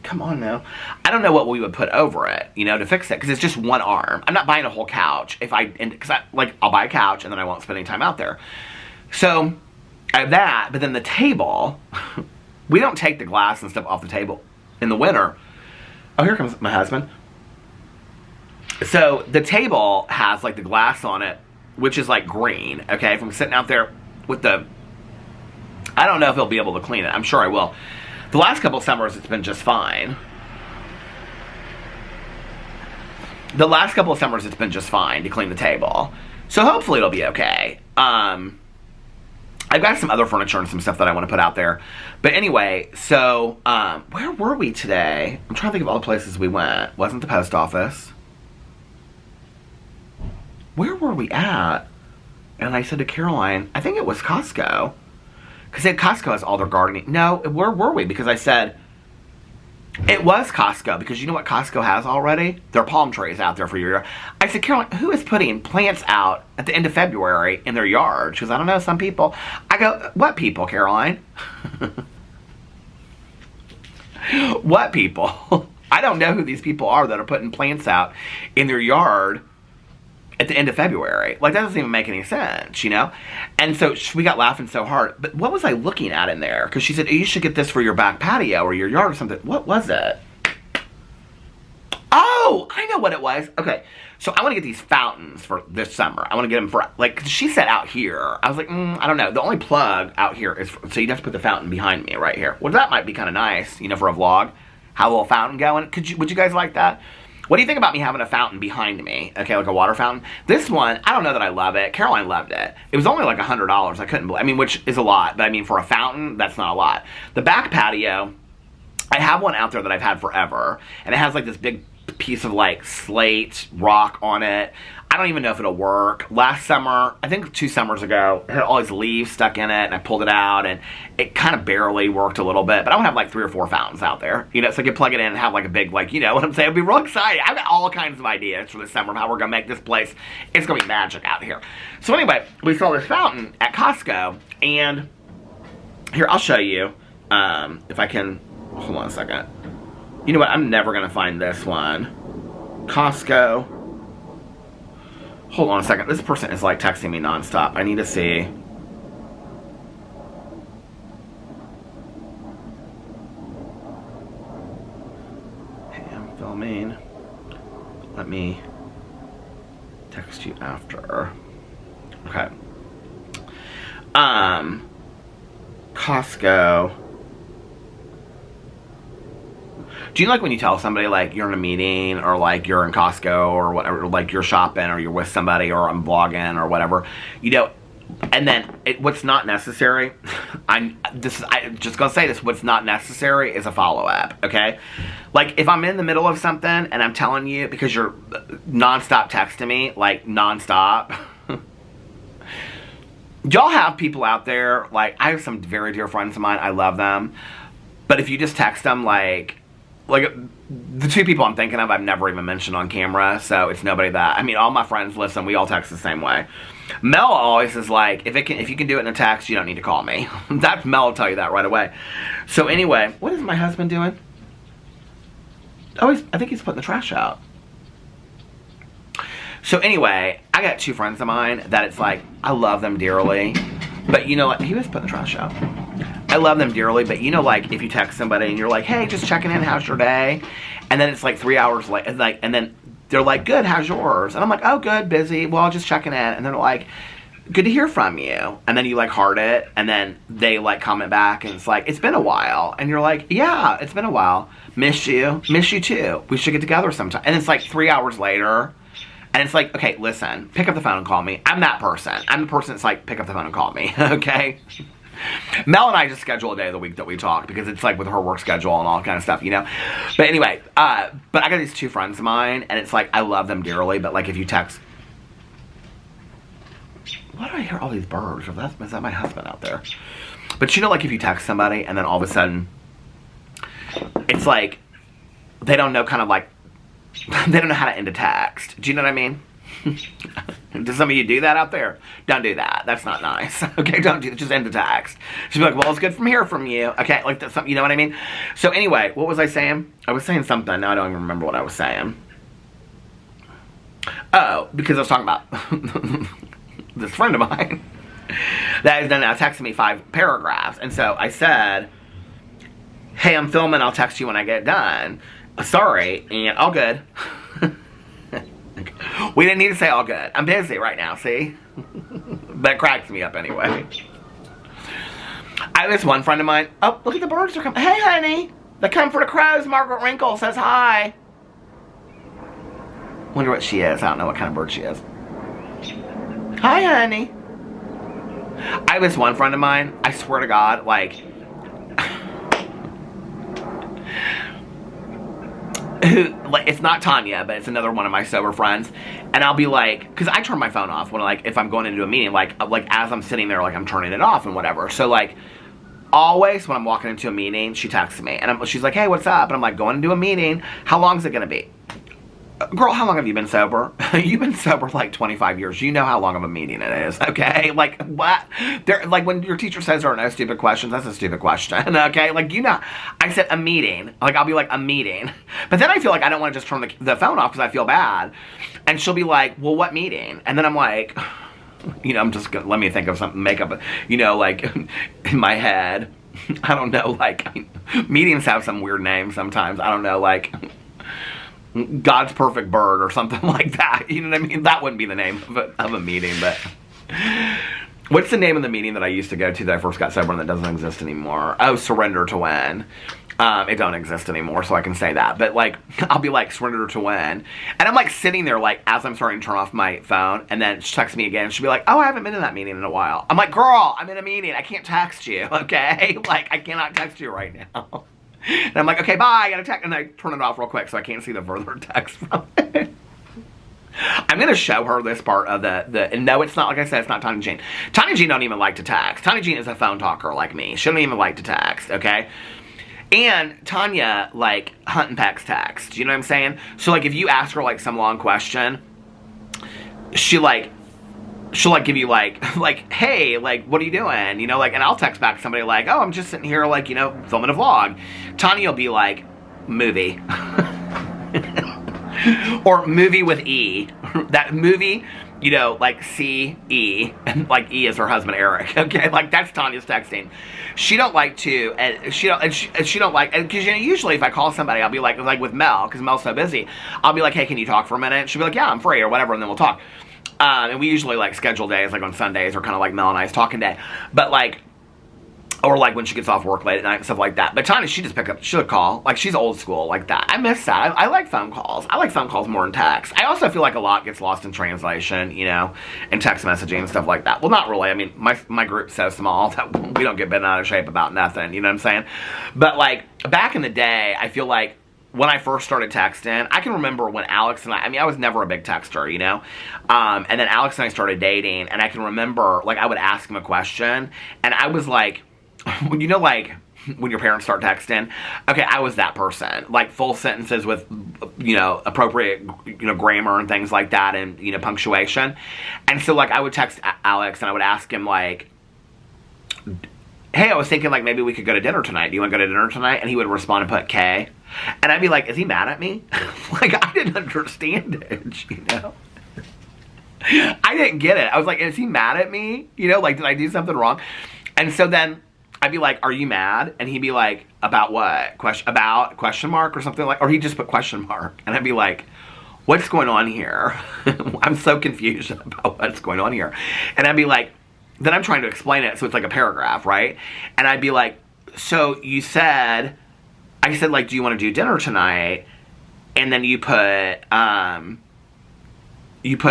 Come on now. I don't know what we would put over it, you know, to fix it, because it's just one arm. I'm not buying a whole couch. Because I'll buy a couch and then I won't spend any time out there. So I have that, but then the table, we don't take the glass and stuff off the table in the winter. Oh, here comes my husband. So the table has like the glass on it, which is like green, okay? If I'm sitting out there with the, I don't know if he'll be able to clean it. I'm sure I will. The last couple of summers, it's been just fine. The last couple of summers, it's been just fine to clean the table. So hopefully it'll be okay. I've got some other furniture and some stuff that I want to put out there. But anyway, so where were we today? I'm trying to think of all the places we went. Wasn't the post office. Where were we at? And I said to Caroline, I think it was Costco. Because Costco has all their gardening. No, where were we? Because I said, it was Costco. Because you know what Costco has already? Their palm trees out there for your yard. I said, Caroline, who is putting plants out at the end of February in their yard? She goes, I don't know, some people. I go, what people, Caroline? What people? I don't know who these people are that are putting plants out in their yard at the end of February. Like, that doesn't even make any sense, you know? And so we got laughing so hard. But what was I looking at in there? Because she said, you should get this for your back patio or your yard or something. What was it? Oh, I know what it was. Okay, so I want to get these fountains for this summer. I want to get them for, like, 'cause she said out here. I was like, I don't know. The only plug out here is, so you'd have to put the fountain behind me right here. Well, that might be kind of nice, you know, for a vlog. Have a little fountain going. Would you guys like that? What do you think about me having a fountain behind me? Okay, like a water fountain. This one, I don't know that I love it. Caroline loved it. It was only like $100. I couldn't believe, I mean, which is a lot, but I mean, for a fountain, that's not a lot. The back patio, I have one out there that I've had forever, and it has like this big piece of like slate rock on it. I don't even know if it'll work. Last summer, I think 2 summers ago, it had all these leaves stuck in it, and I pulled it out, and it kind of barely worked a little bit, but I would have like 3 or 4 fountains out there, you know, so I could plug it in and have like a big, like, you know what I'm saying? It'd be real exciting. I've got all kinds of ideas for this summer of how we're going to make this place. It's going to be magic out here. So anyway, we saw this fountain at Costco, and here, I'll show you, if I can, hold on a second. You know what? I'm never going to find this one. Costco. Hold on a second. This person is like texting me nonstop. I need to see. Hey, I'm filming. Let me text you after. Okay. Costco. Do you like when you tell somebody, like, you're in a meeting, or, like, you're in Costco, or whatever, like, you're shopping, or you're with somebody, or I'm vlogging, or whatever, you know, and then, what's not necessary, I'm just gonna say this, what's not necessary is a follow-up, okay? Like, if I'm in the middle of something, and I'm telling you, because you're nonstop texting me, like, nonstop, y'all have people out there, like, I have some very dear friends of mine, I love them, but if you just text them, like, the 2 people I'm thinking of, I've never even mentioned on camera, so it's nobody that, I mean, all my friends listen, we all text the same way. Mel always is like, if you can do it in a text, you don't need to call me. That's Mel will tell you that right away. So anyway, what is my husband doing? Oh, I think he's putting the trash out. So anyway, I got 2 friends of mine that it's like, I love them dearly, but you know what, he was putting the trash out. I love them dearly, but you know, like, if you text somebody and you're like, hey, just checking in, how's your day? And then it's like 3 hours late, and then they're like, good, how's yours? And I'm like, oh, good, busy, well, just checking in. And they're like, good to hear from you. And then you, like, heart it, and then they, like, comment back, and it's like, it's been a while. And you're like, yeah, it's been a while. Miss you too. We should get together sometime. And it's like 3 hours later, and it's like, okay, listen, pick up the phone and call me. I'm that person. I'm the person that's like, pick up the phone and call me, okay? Mel and I just schedule a day of the week that we talk because it's like with her work schedule and all kind of stuff, you know. But anyway, but I got these two friends of mine, and it's like I love them dearly. But like if you text, why do I hear all these birds? Is that my husband out there? But you know, like if you text somebody and then all of a sudden, it's like they don't know, kind of like they don't know how to end a text. Do you know what I mean? Do some of you do that out there? Don't do that. That's not nice. Okay, don't do that. Just end the text. Just be like, well, it's good from here from you. Okay, like that's something, you know what I mean? So anyway, what was I saying? I was saying something. Now I don't even remember what I was saying. Oh, because I was talking about this friend of mine that has now texted me 5 paragraphs. And so I said, hey, I'm filming. I'll text you when I get done. Sorry, and all good. We didn't need to say all good. I'm busy right now, see? That cracks me up anyway. I have this one friend of mine. Oh, look at the birds are coming. Hey, honey. The Comfort of Crows, Margaret Wrinkle says hi. Wonder what she is. I don't know what kind of bird she is. Hi, honey. I have this one friend of mine. I swear to God, like, who, like, it's not Tanya, but it's another one of my sober friends, and I'll be like, because I turn my phone off when, like, if I'm going into a meeting, like as I'm sitting there, like I'm turning it off and whatever. So like, always when I'm walking into a meeting, she texts me, and she's like, hey, what's up? And I'm like, going into a meeting. How long is it gonna be? Girl, how long have you been sober? You've been sober like 25 years. You know how long of a meeting it is, okay? Like, what? Like, when your teacher says there are no stupid questions, that's a stupid question, okay? Like, you know, I said a meeting. Like, I'll be like, a meeting. But then I feel like I don't want to just turn the phone off because I feel bad. And she'll be like, well, what meeting? And then I'm like, you know, I'm just gonna, let me think of something, make up, you know, like, in my head. I don't know, like, meetings have some weird names sometimes. I don't know, like, God's Perfect Bird or something like that. You know what I mean? That wouldn't be the name of a meeting, but what's the name of the meeting that I used to go to that I first got sober and that doesn't exist anymore? Oh, Surrender to Win. It don't exist anymore, so I can say that. But like, I'll be like, Surrender to Win. And I'm like sitting there like, as I'm starting to turn off my phone, and then she texts me again. She'll be like, oh, I haven't been in that meeting in a while. I'm like, girl, I'm in a meeting. I can't text you, okay? Like, I cannot text you right now. And I'm like, okay, bye, I gotta text, and I turn it off real quick so I can't see the further text from it. I'm gonna show her this part of and no, it's not, like I said, it's not Tanya Jean. Tanya Jean don't even like to text. Tanya Jean is a phone talker like me. She don't even like to text, okay? And Tanya, like, hunt and pecks text. You know what I'm saying? So, like, if you ask her, like, some long question, she'll, like, give you, like, hey, like, what are you doing? You know, like, and I'll text back somebody, like, oh, I'm just sitting here, like, you know, filming a vlog. Tanya will be like, movie. Or movie with E. That movie, you know, like C-E, and like E is her husband, Eric, okay? Like, that's Tanya's texting. She don't like to, and she don't like, because, you know, usually if I call somebody, I'll be like with Mel, because Mel's so busy, I'll be like, hey, can you talk for a minute? She'll be like, yeah, I'm free, or whatever, and then we'll talk. And we usually, like, schedule days, like, on Sundays, or kind of like Mel and I's talking day. But, like, or, like, when she gets off work late at night and stuff like that. But Tanya, she'll call. Like, she's old school like that. I miss that. I like phone calls. I like phone calls more than text. I also feel like a lot gets lost in translation, you know, and text messaging and stuff like that. Well, not really. I mean, my group's so small that we don't get bent out of shape about nothing, you know what I'm saying? But, like, back in the day, I feel like when I first started texting, I can remember when Alex and I mean, I was never a big texter, you know? And then Alex and I started dating, and I can remember, like, I would ask him a question, and I was like, you know, like, when your parents start texting? Okay, I was that person. Like, full sentences with, you know, appropriate, you know, grammar and things like that, and, you know, punctuation. And so, like, I would text Alex, and I would ask him, like, hey, I was thinking, like, maybe we could go to dinner tonight. Do you want to go to dinner tonight? And he would respond and put K. And I'd be like, is he mad at me? Like, I didn't understand it, you know? I didn't get it. I was like, is he mad at me? You know, like, did I do something wrong? And so then I'd be like, are you mad? And he'd be like, about what? About question mark or something like, or he'd just put question mark. And I'd be like, what's going on here? I'm so confused about what's going on here. And I'd be like, then I'm trying to explain it, so it's like a paragraph, right? And I'd be like, so I said, like, do you want to do dinner tonight? And then you put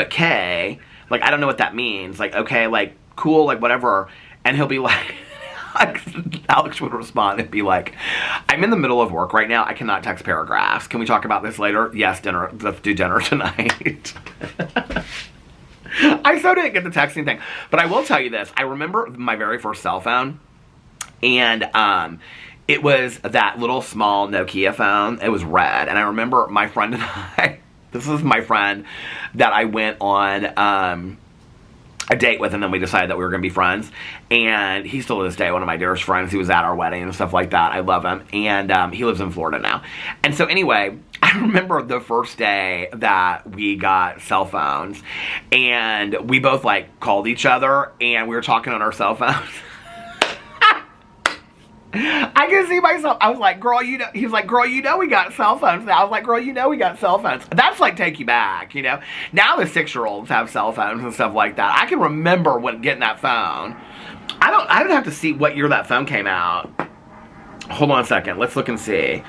K, like, I don't know what that means, like, okay, like, cool, like, whatever. And he'll be like, Alex would respond and be like, I'm in the middle of work right now. I cannot text paragraphs. Can we talk about this later? Yes, dinner. Let's do dinner tonight. I so didn't get the texting thing. But I will tell you this. I remember my very first cell phone. And it was that little small Nokia phone. It was red. And I remember my friend and I, this is my friend that I went on a date with, and then we decided that we were going to be friends. And he's still to this day one of my dearest friends. He was at our wedding and stuff like that. I love him. And he lives in Florida now. And so anyway, I remember the first day that we got cell phones. And we both, like, called each other. And we were talking on our cell phones. I can see myself. I was like, girl, you know. He was like, girl, you know we got cell phones now. I was like, girl, you know we got cell phones. That's like take you back, you know. Now the 6-year-olds have cell phones and stuff like that. I can remember when getting that phone. I don't have to see what year that phone came out. Hold on a second. Let's look and see.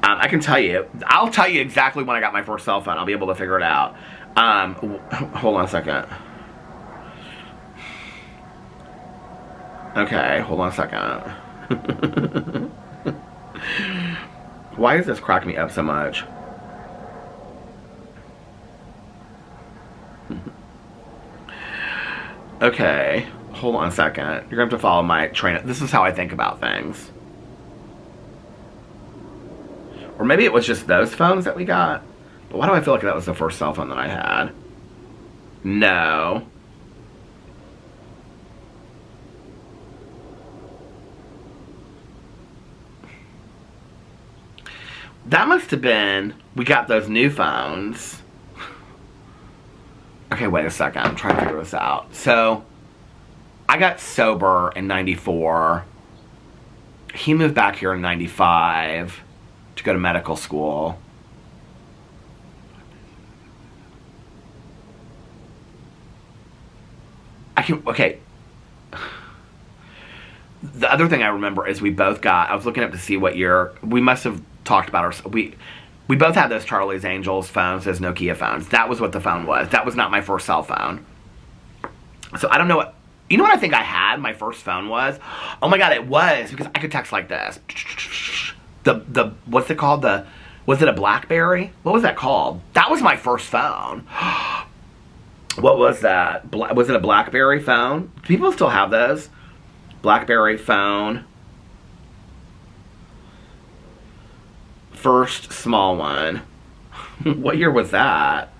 I can tell you. I'll tell you exactly when I got my first cell phone. I'll be able to figure it out. Hold on a second. Okay, hold on a second. Why does this crack me up so much? Okay, hold on a second. You're gonna have to follow my train. This is how I think about things. Or maybe it was just those phones that we got. But why do I feel like that was the first cell phone that I had? No. That must have been, we got those new phones. Okay, wait a second. I'm trying to figure this out. So, I got sober in 94. He moved back here in 95 to go to medical school. Okay. The other thing I remember is we both got, I was looking up to see what year, we must have talked about our, we both had those Charlie's Angels phones, those Nokia phones. That was what the phone was. That was not my first cell phone. So I don't know what, you know what I think I had my first phone was? Oh my god, it was, because I could text like this. What's it called? Was it a BlackBerry? What was that called? That was my first phone. What was that? Was it a BlackBerry phone? Do people still have those? BlackBerry phone. First small one. What year was that?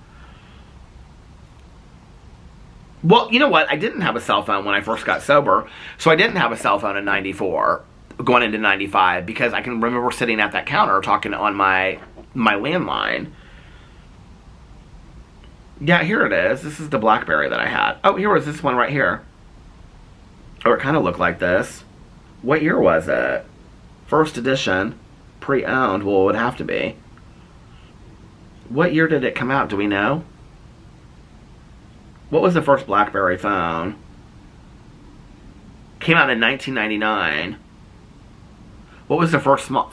Well, you know what? I didn't have a cell phone when I first got sober. So I didn't have a cell phone in 94, going into 95, because I can remember sitting at that counter talking on my landline. Yeah, here it is. This is the BlackBerry that I had. Oh, here was this one right here. Or it kind of looked like this. What year was it? First edition. Pre-owned. Well, it would have to be. What year did it come out? Do we know? What was the first BlackBerry phone? Came out in 1999. What was the first small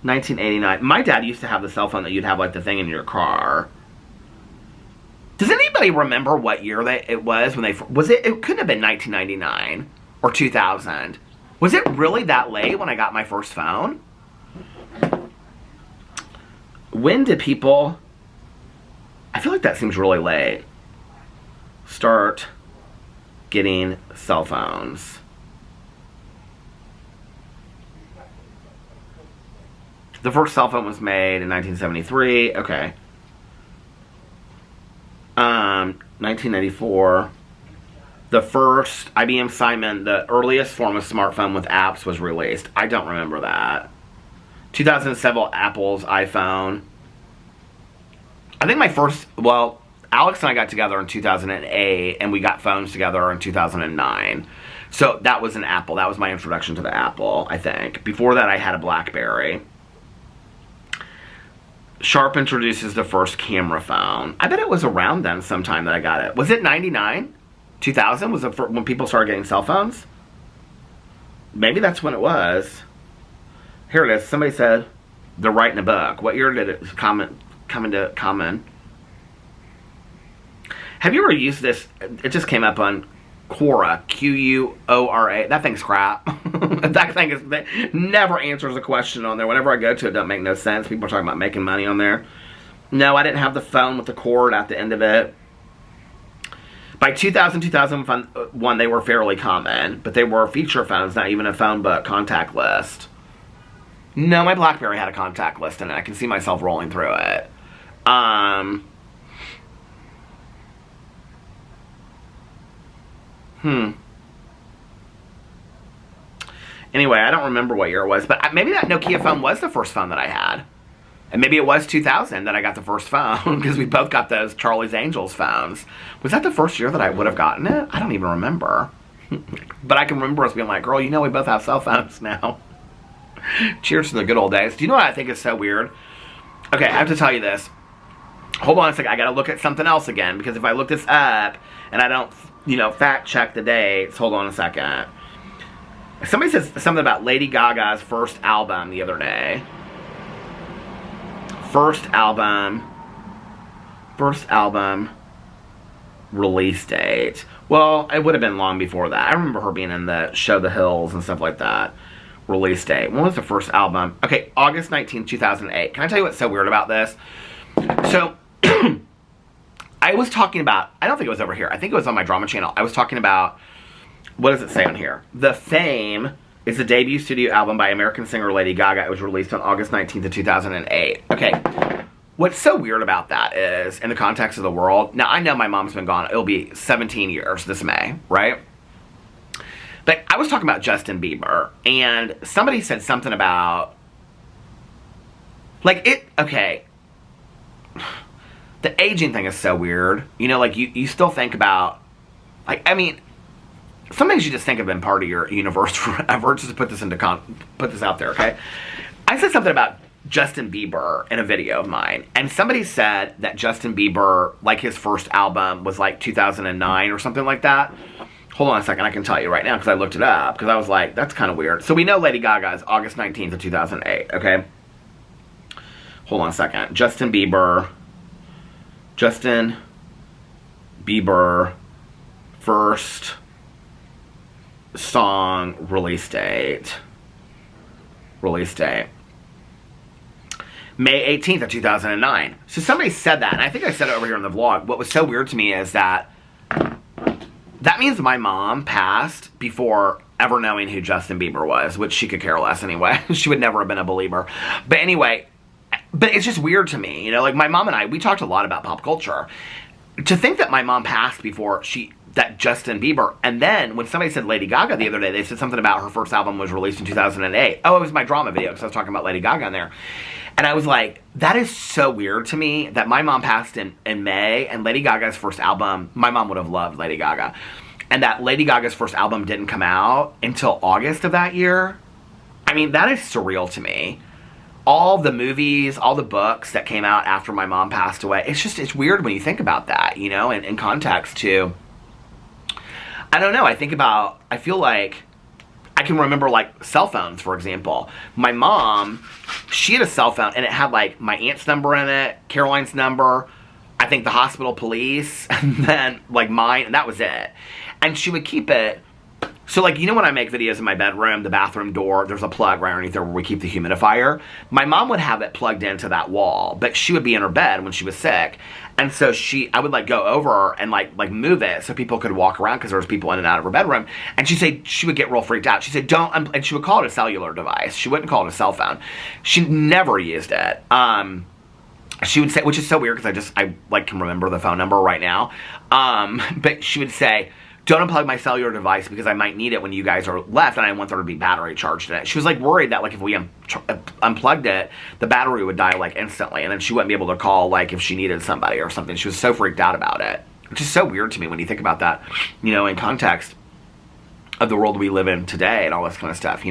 1989. My dad used to have the cell phone that you'd have like the thing in your car. Does anybody remember what year it was when they was it? It couldn't have been 1999 or 2000. Was it really that late when I got my first phone? When did people? I feel like that seems really late. Start getting cell phones. The first cell phone was made in 1973. Okay. 1994. The first IBM Simon, the earliest form of smartphone with apps, was released. I don't remember that. 2007, Apple's iPhone. I think my first, well, Alex and I got together in 2008, and we got phones together in 2009. So that was an Apple. That was my introduction to the Apple, I think. Before that, I had a BlackBerry. Sharp introduces the first camera phone. I bet it was around then sometime that I got it. Was it 99? 2000? Was it when people started getting cell phones? Maybe that's when it was. Here it is. Somebody said they're writing a book. What year did it come into common? Have you ever used this? It just came up on Quora, Quora. That thing's crap. That never answers a question on there. Whenever I go to it, it doesn't make no sense. People are talking about making money on there. No, I didn't have the phone with the cord at the end of it. By 2000, 2001, they were fairly common, but they were feature phones, not even a phone book contact list. No, my BlackBerry had a contact list in it. I can see myself rolling through it. Anyway, I don't remember what year it was, but maybe that Nokia phone was the first phone that I had. And maybe it was 2000 that I got the first phone, because we both got those Charlie's Angels phones. Was that the first year that I would have gotten it? I don't even remember. But I can remember us being like, girl, you know we both have cell phones now. Cheers to the good old days. Do you know what I think is so weird? Okay, I have to tell you this. Hold on a second. I gotta look at something else again, because if I look this up and I don't, fact check the dates, hold on a second. Somebody says something about Lady Gaga's first album the other day. First album release date. Well, it would have been long before that. I remember her being in the show The Hills and stuff like that. Release date. When was the first album? Okay, August 19th, 2008. Can I tell you what's so weird about this? So, I was talking about, I don't think it was over here. I think it was on my drama channel. I was talking about, what does it say on here? The Fame is the debut studio album by American singer Lady Gaga. It was released on August 19th of 2008. Okay, what's so weird about that is, in the context of the world, now I know my mom's been gone, it'll be 17 years this May, right? But I was talking about Justin Bieber, and somebody said something about, okay, the aging thing is so weird. You still think about, some things you just think have been part of your universe forever. Just to put this out there, okay? I said something about Justin Bieber in a video of mine, and somebody said that Justin Bieber, his first album was 2009 or something like that. Hold on a second, I can tell you right now because I looked it up, because I was like, that's kind of weird. So we know Lady Gaga is August 19th of 2008, okay? Hold on a second. Justin Bieber, first song release date. May 18th of 2009. So somebody said that, and I think I said it over here in the vlog. What was so weird to me is that means my mom passed before ever knowing who Justin Bieber was, which she could care less anyway. She would never have been a believer. But anyway, it's just weird to me. My mom and I, we talked a lot about pop culture. To think that my mom passed before that Justin Bieber, and then when somebody said Lady Gaga the other day, they said something about her first album was released in 2008. Oh, it was my drama video, because I was talking about Lady Gaga in there. And I was like, that is so weird to me that my mom passed in May, and Lady Gaga's first album, my mom would have loved Lady Gaga, and that Lady Gaga's first album didn't come out until August of that year. That is surreal to me. All the movies, all the books that came out after my mom passed away, it's weird when you think about that, and in context to, I don't know, I feel like I can remember cell phones, for example. My mom, she had a cell phone, and it had my aunt's number in it, Caroline's number, I think the hospital police, and then mine, and that was it. And she would keep it, so when I make videos in my bedroom, the bathroom door, there's a plug right underneath there where we keep the humidifier. My mom would have it plugged into that wall, but she would be in her bed when she was sick. And so I would go over and move it so people could walk around, because there was people in and out of her bedroom. And she said she would get real freaked out. She said, and she would call it a cellular device. She wouldn't call it a cell phone. She never used it. She would say, which is so weird because I can remember the phone number right now. But she would say, don't unplug my cellular device because I might need it when you guys are left, and I want there to be battery charged in it. She was worried that if we unplugged it, the battery would die instantly, and then she wouldn't be able to call if she needed somebody or something. She was so freaked out about it, which is so weird to me when you think about that, in context of the world we live in today and all this kind of stuff.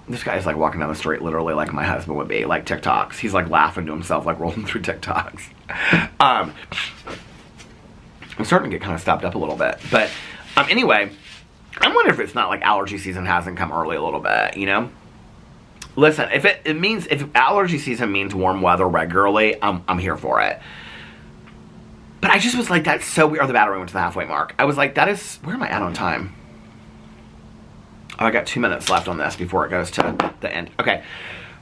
This guy's walking down the street literally like my husband would be, TikToks. He's laughing to himself, rolling through TikToks. I'm starting to get kind of stopped up a little bit. But anyway, I'm wondering if it's not allergy season hasn't come early a little bit, Listen, if allergy season means warm weather regularly, I'm here for it. But I just was like, that's so weird. Oh, the battery went to the halfway mark. I was like, that is, where am I at on time? Oh, I got 2 minutes left on this before it goes to the end. Okay.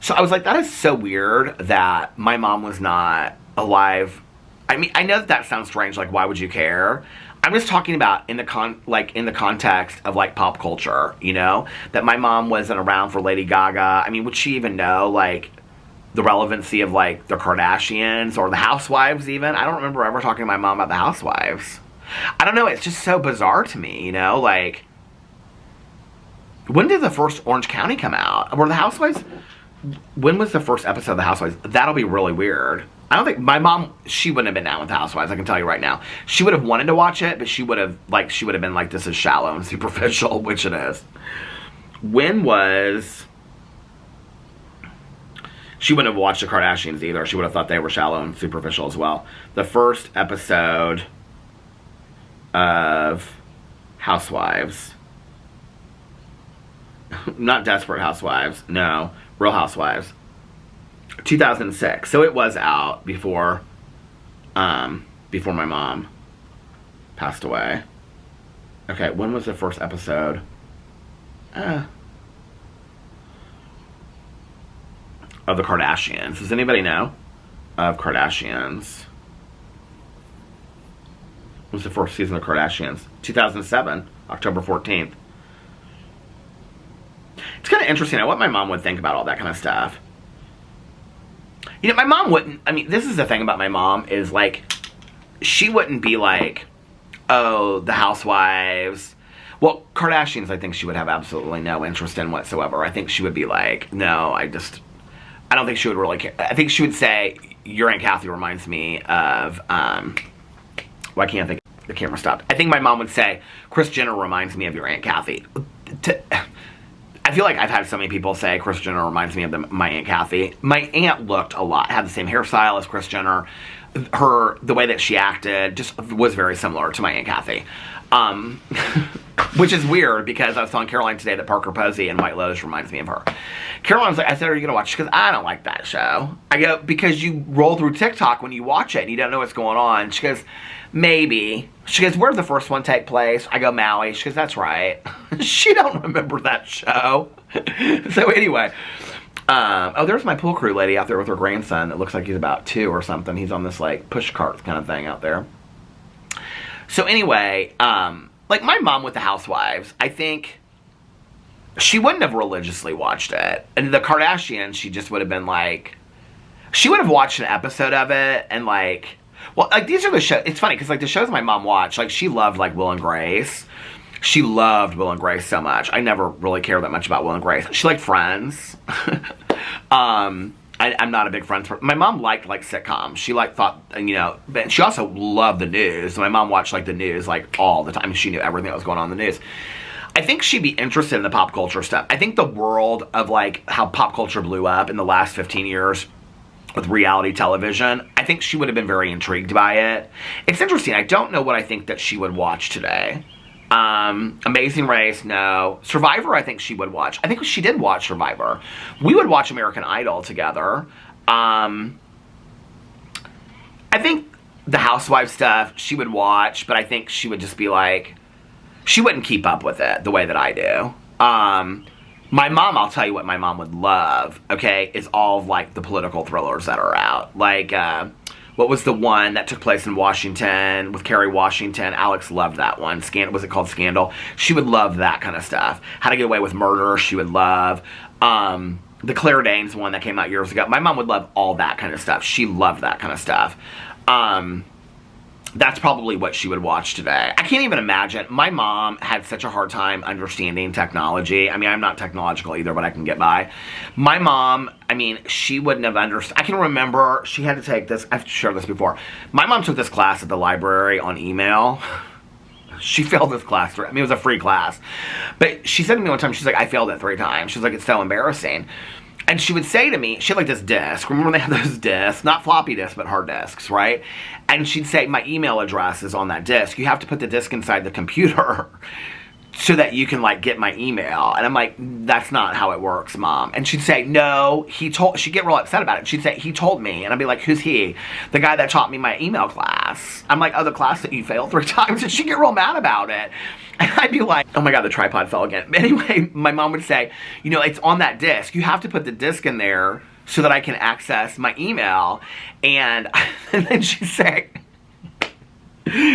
So I was like, that is so weird that my mom was not alive. I mean, I know that sounds strange. Like, why would you care? I'm just talking about in the context of like pop culture, you know, that my mom wasn't around for Lady Gaga. I mean, would she even know like the relevancy of like the Kardashians or the Housewives even? I don't remember ever talking to my mom about the Housewives. I don't know. It's just so bizarre to me, you know, like, when did the first Orange County come out? Were the Housewives, when was the first episode of the Housewives? That'll be really weird. I don't think, my mom, she wouldn't have been down with the Housewives, I can tell you right now. She would have wanted to watch it, but she would have been like, this is shallow and superficial, which it is. When was, she wouldn't have watched the Kardashians either. She would have thought they were shallow and superficial as well. The first episode of Housewives, not Desperate Housewives, no, Real Housewives, 2006. So it was out before my mom passed away. Okay, when was the first episode? Of the Kardashians. Does anybody know? Of Kardashians. When was the first season of Kardashians? 2007, October 14th. It's kind of interesting what my mom would think about all that kind of stuff. You know, my mom wouldn't, I mean, this is the thing about my mom, is like, she wouldn't be like, oh, the Housewives. Well, Kardashians, I think she would have absolutely no interest in whatsoever. I think she would be like, no, I don't think she would really care. I think she would say, your Aunt Kathy reminds me of, well, I can't think, the camera stopped. I think my mom would say, Kris Jenner reminds me of your Aunt Kathy. I feel like I've had so many people say Kris Jenner reminds me of my Aunt Kathy. My aunt looked a lot, had the same hairstyle as Kris Jenner. The way that she acted just was very similar to my Aunt Kathy. Which is weird because I was telling Caroline today that Parker Posey and White Lotus reminds me of her. Caroline was like, I said, are you going to watch it? She goes, I don't like that show. I go, because you roll through TikTok when you watch it and you don't know what's going on. She goes, maybe. She goes, where did the first one take place? I go, Maui. She goes, that's right. She don't remember that show. So anyway, oh, there's my pool crew lady out there with her grandson. It looks like he's about 2 or something. He's on this like push cart kind of thing out there. So anyway, like my mom with the Housewives, I think she wouldn't have religiously watched it. And the Kardashians, she just would have been like, she would have watched an episode of it and like, well, like these are the shows, it's funny because like the shows my mom watched, like she loved like Will and Grace. She loved Will and Grace so much. I never really cared that much about Will and Grace. She liked Friends. I'm not a big Friends person. My mom liked like sitcoms. She like thought, you know, but she also loved the news. So my mom watched like the news like all the time. She knew everything that was going on in the news. I think she'd be interested in the pop culture stuff. I think the world of like how pop culture blew up in the last 15 years with reality television, I think she would have been very intrigued by it. It's interesting. I don't know what I think that she would watch today. Amazing Race, no. Survivor, I think she would watch. I think she did watch Survivor. We would watch American Idol together. I think the Housewives stuff she would watch, but I think she would just be like, she wouldn't keep up with it the way that I do. My mom, I'll tell you what my mom would love, okay, is all of like the political thrillers that are out. Like, what was the one that took place in Washington with Kerry Washington? Alex loved that one. Was it called Scandal? She would love that kind of stuff. How to Get Away with Murder, she would love. The Claire Danes one that came out years ago. My mom would love all that kind of stuff. She loved that kind of stuff. That's probably what she would watch today. I can't even imagine. My mom had such a hard time understanding technology. I mean, I'm not technological either, but I can get by. My mom, I mean, she wouldn't have understood. I can remember she had to take this. I've shared this before. My mom took this class at the library on email. She failed this class. I mean, it was a free class. But she said to me one time, she's like, I failed it 3 times. She's like, it's so embarrassing. And she would say to me, she had like this disc. Remember they had those discs? Not floppy disks, but hard disks, right? And she'd say, my email address is on that disc. You have to put the disc inside the computer so that you can like get my email. And I'm like, that's not how it works, Mom. And she'd say, no, she'd get real upset about it. She'd say, he told me. And I'd be like, who's he? The guy that taught me my email class. I'm like, oh, the class that you failed 3 times. And she'd get real mad about it. And I'd be like, oh my God, the tripod fell again. But anyway, my mom would say, you know, it's on that disc. You have to put the disc in there so that I can access my email. And then she'd say,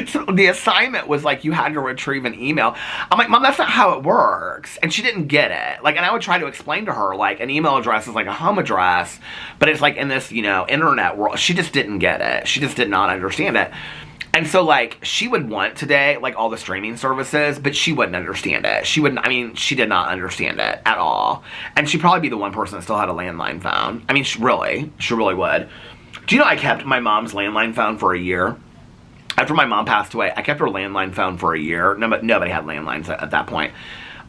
so the assignment was like you had to retrieve an email. I'm like, Mom, that's not how it works. And she didn't get it. Like, and I would try to explain to her, like, an email address is like a home address, but it's like in this, you know, internet world. She just didn't get it. She just did not understand it. And so, like, she would want today, like, all the streaming services, but she wouldn't understand it. She wouldn't, I mean, she did not understand it at all. And she'd probably be the one person that still had a landline phone. I mean, she really would. Do you know I kept my mom's landline phone for a year? After my mom passed away, I kept her landline phone for a year. Nobody had landlines at that point.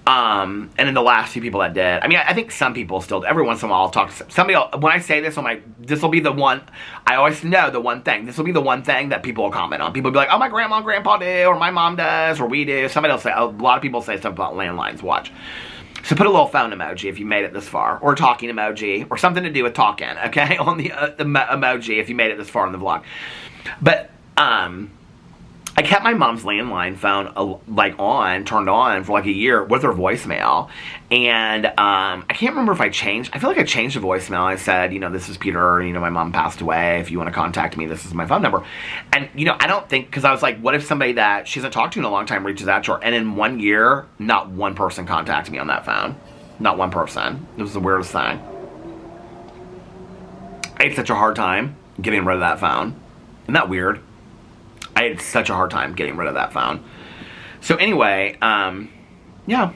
And then the last few people that did, I mean, I think some people still, every once in a while I'll talk to somebody else. When I say this, I'm like, this will be the one, I always know the one thing. This will be the one thing that people will comment on. People will be like, oh, my grandma and grandpa do, or my mom does, or we do. Somebody else say, a lot of people say stuff about landlines. Watch. So put a little phone emoji if you made it this far, or a talking emoji, or something to do with talking, okay, on the emoji if you made it this far in the vlog. But, I kept my mom's landline phone turned on for like a year with her voicemail. And I can't remember if I changed. I feel like I changed the voicemail. I said, you know, this is Peter, you know, my mom passed away. If you want to contact me, this is my phone number. And, you know, I don't think, because I was like, what if somebody that she hasn't talked to in a long time reaches out to her? And in 1 year, not one person contacted me on that phone. Not one person. It was the weirdest thing. I had such a hard time getting rid of that phone. Isn't that weird? I had such a hard time getting rid of that phone. So anyway, yeah.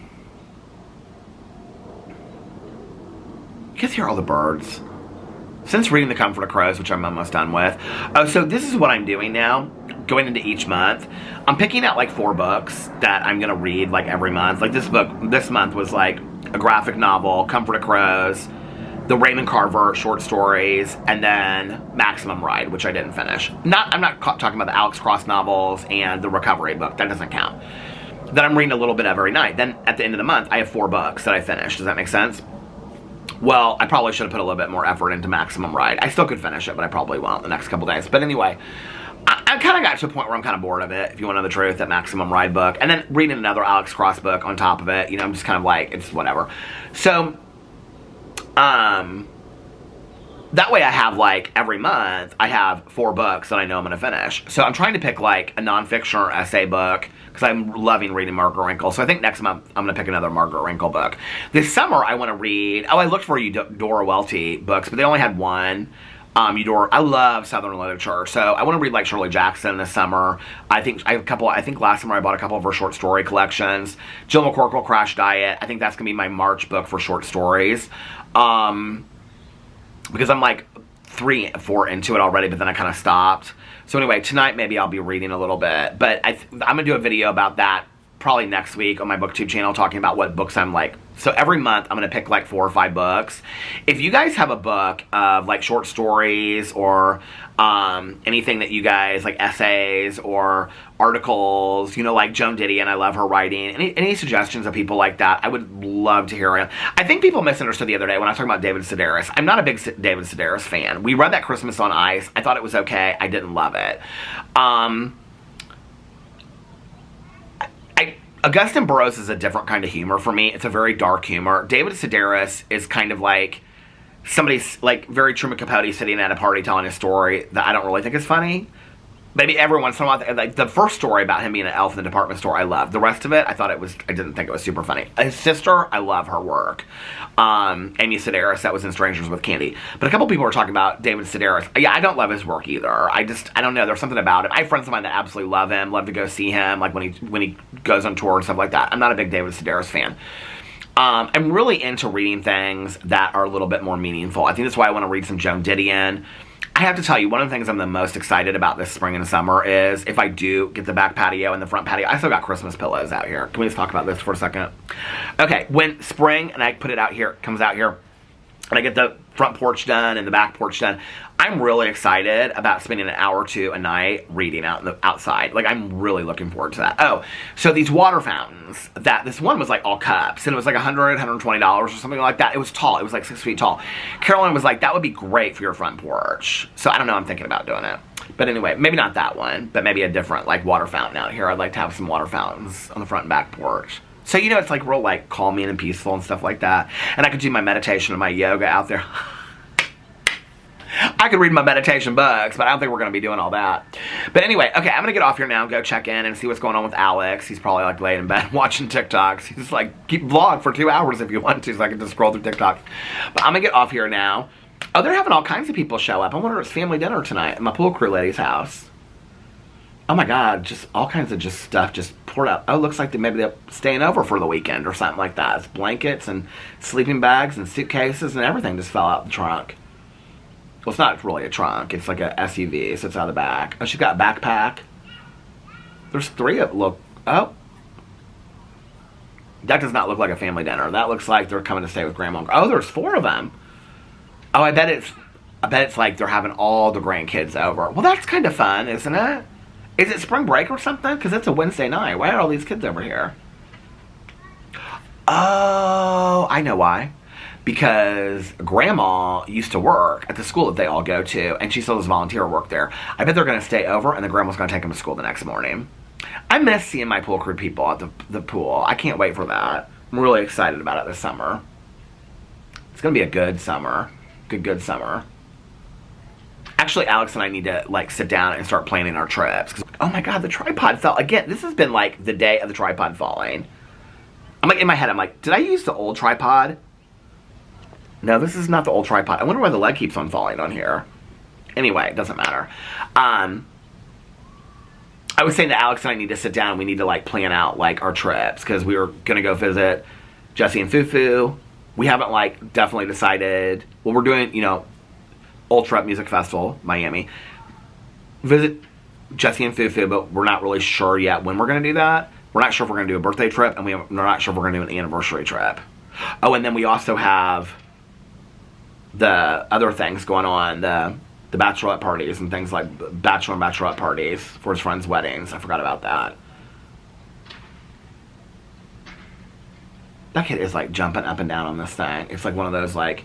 You guys hear all the birds? Since reading The Comfort of Crows, which I'm almost done with. Oh, so this is what I'm doing now, going into each month. I'm picking out like 4 books that I'm gonna read like every month. Like this book, this month was like a graphic novel, Comfort of Crows, the Raymond Carver short stories, and then Maximum Ride, which I didn't finish. I'm not talking about the Alex Cross novels and the Recovery book. That doesn't count. That I'm reading a little bit every night. Then at the end of the month, I have 4 books that I finished. Does that make sense? Well, I probably should have put a little bit more effort into Maximum Ride. I still could finish it, but I probably won't the next couple days. But anyway, I kind of got to a point where I'm kind of bored of it, if you want to know the truth, that Maximum Ride book. And then reading another Alex Cross book on top of it, you know, I'm just kind of like, it's whatever. So, that way I have, like, every month, I have 4 books that I know I'm going to finish. So I'm trying to pick, like, a nonfiction or essay book, because I'm loving reading Margaret Winkle. So I think next month I'm going to pick another Margaret Winkle book. This summer I want to read, I looked for Eudora Welty books, but they only had one. Eudora, I love Southern literature, so I want to read, like, Shirley Jackson this summer. I think last summer I bought a couple of her short story collections. Jill McCorkle, Crash Diet. I think that's going to be my March book for short stories. Because I'm like 3 or 4 into it already, but then I kind of stopped. So anyway, tonight maybe I'll be reading a little bit. But I'm going to do a video about that probably next week on my BookTube channel, talking about what books I'm like. So every month I'm going to pick like 4 or 5 books. If you guys have a book of like short stories or anything that you guys, like essays or articles, you know, like Joan Didion, I love her writing. Any suggestions of people like that, I would love to hear it. I think people misunderstood the other day when I was talking about David Sedaris. I'm not a big David Sedaris fan. We read that Christmas on Ice. I thought it was okay. I didn't love it. Augustin Burroughs is a different kind of humor for me. It's a very dark humor. David Sedaris is kind of like somebody's, like, very Truman Capote sitting at a party telling a story that I don't really think is funny. Maybe every once in a while, like the first story about him being an elf in the department store, I loved. The rest of it, I didn't think it was super funny. His sister, I love her work. Amy Sedaris, that was in Strangers with Candy. But a couple people were talking about David Sedaris. Yeah, I don't love his work either. I don't know, there's something about him. I have friends of mine that absolutely love him, love to go see him, like when he goes on tour and stuff like that. I'm not a big David Sedaris fan. I'm really into reading things that are a little bit more meaningful. I think that's why I want to read some Joan Didion. I have to tell you, one of the things I'm the most excited about this spring and summer is if I do get the back patio and the front patio. I still got Christmas pillows out here. Can we just talk about this for a second? Okay, when spring and I put it out here, comes out here, and I get the front porch done and the back porch done, I'm really excited about spending an hour or two a night reading outside. Like, I'm really looking forward to that. Oh, so these water fountains, this one was like all cups, and it was like $120 or something like that. It was tall. It was like 6 feet tall. Caroline was like, that would be great for your front porch. So I don't know, I'm thinking about doing it. But anyway, maybe not that one, but maybe a different like water fountain out here. I'd like to have some water fountains on the front and back porch. So, you know, it's like real like calming and peaceful and stuff like that. And I could do my meditation and my yoga out there. I could read my meditation books, but I don't think we're going to be doing all that. But anyway, okay, I'm going to get off here now and go check in and see what's going on with Alex. He's probably like laying in bed watching TikToks. He's like, keep vlog for 2 hours if you want to, so I can just scroll through TikTok. But I'm going to get off here now. Oh, they're having all kinds of people show up. I wonder if it's family dinner tonight at my pool crew lady's house. Oh my God, just all kinds of just stuff just poured out. Oh, looks like maybe they're staying over for the weekend or something like that. It's blankets and sleeping bags and suitcases and everything just fell out the trunk. Well, it's not really a trunk. It's like a SUV, so it's out of the back. Oh, she's got a backpack. There's 3 of them. Look. Oh. That does not look like a family dinner. That looks like they're coming to stay with Grandma. Oh, there's 4 of them. Oh, I bet it's like they're having all the grandkids over. Well, that's kind of fun, isn't it? Is it spring break or something? Because it's a Wednesday night. Why are all these kids over here? Oh, I know why. Because Grandma used to work at the school that they all go to, and she still does volunteer work there. I bet they're going to stay over, and the Grandma's going to take them to school the next morning. I miss seeing my pool crew people at the pool. I can't wait for that. I'm really excited about it this summer. It's going to be a good summer. Good summer. Actually, Alex and I need to, like, sit down and start planning our trips. Oh my God, the tripod fell. Again, this has been, like, the day of the tripod falling. I'm like, in my head, I'm like, did I use the old tripod? No, this is not the old tripod. I wonder why the leg keeps on falling on here. Anyway, it doesn't matter. I was saying that Alex and I need to sit down and we need to, like, plan out, like, our trips. Because we were going to go visit Jesse and Fufu. We haven't, like, definitely decided. Well, we're doing, you know, Ultra Music Festival, Miami. Visit Jesse and Fufu, but we're not really sure yet when we're going to do that. We're not sure if we're going to do a birthday trip, and we're not sure if we're going to do an anniversary trip. Oh, and then we also have the other things going on, the bachelorette parties and things like bachelor and bachelorette parties for his friends' weddings. I forgot about that. That kid is like jumping up and down on this thing. It's like one of those like,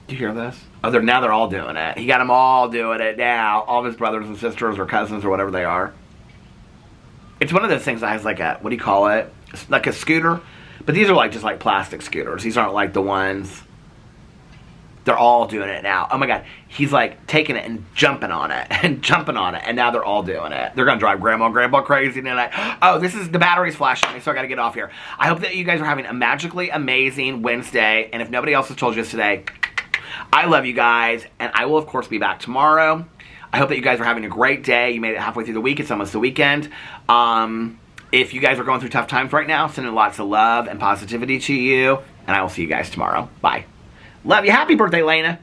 do you hear this? Oh, now they're all doing it. He got them all doing it now. All of his brothers and sisters or cousins or whatever they are. It's one of those things that has like a, what do you call it? It's like a scooter. But these are like just like plastic scooters. These aren't like the ones. They're all doing it now. Oh my God. He's like taking it and jumping on it and jumping on it. And now they're all doing it. They're going to drive Grandma and Grandpa crazy tonight. Oh, the battery's flashing me, so I got to get off here. I hope that you guys are having a magically amazing Wednesday. And if nobody else has told you this today, I love you guys. And I will, of course, be back tomorrow. I hope that you guys are having a great day. You made it halfway through the week. It's almost the weekend. If you guys are going through tough times right now, sending lots of love and positivity to you. And I will see you guys tomorrow. Bye. Love you. Happy birthday, Lena.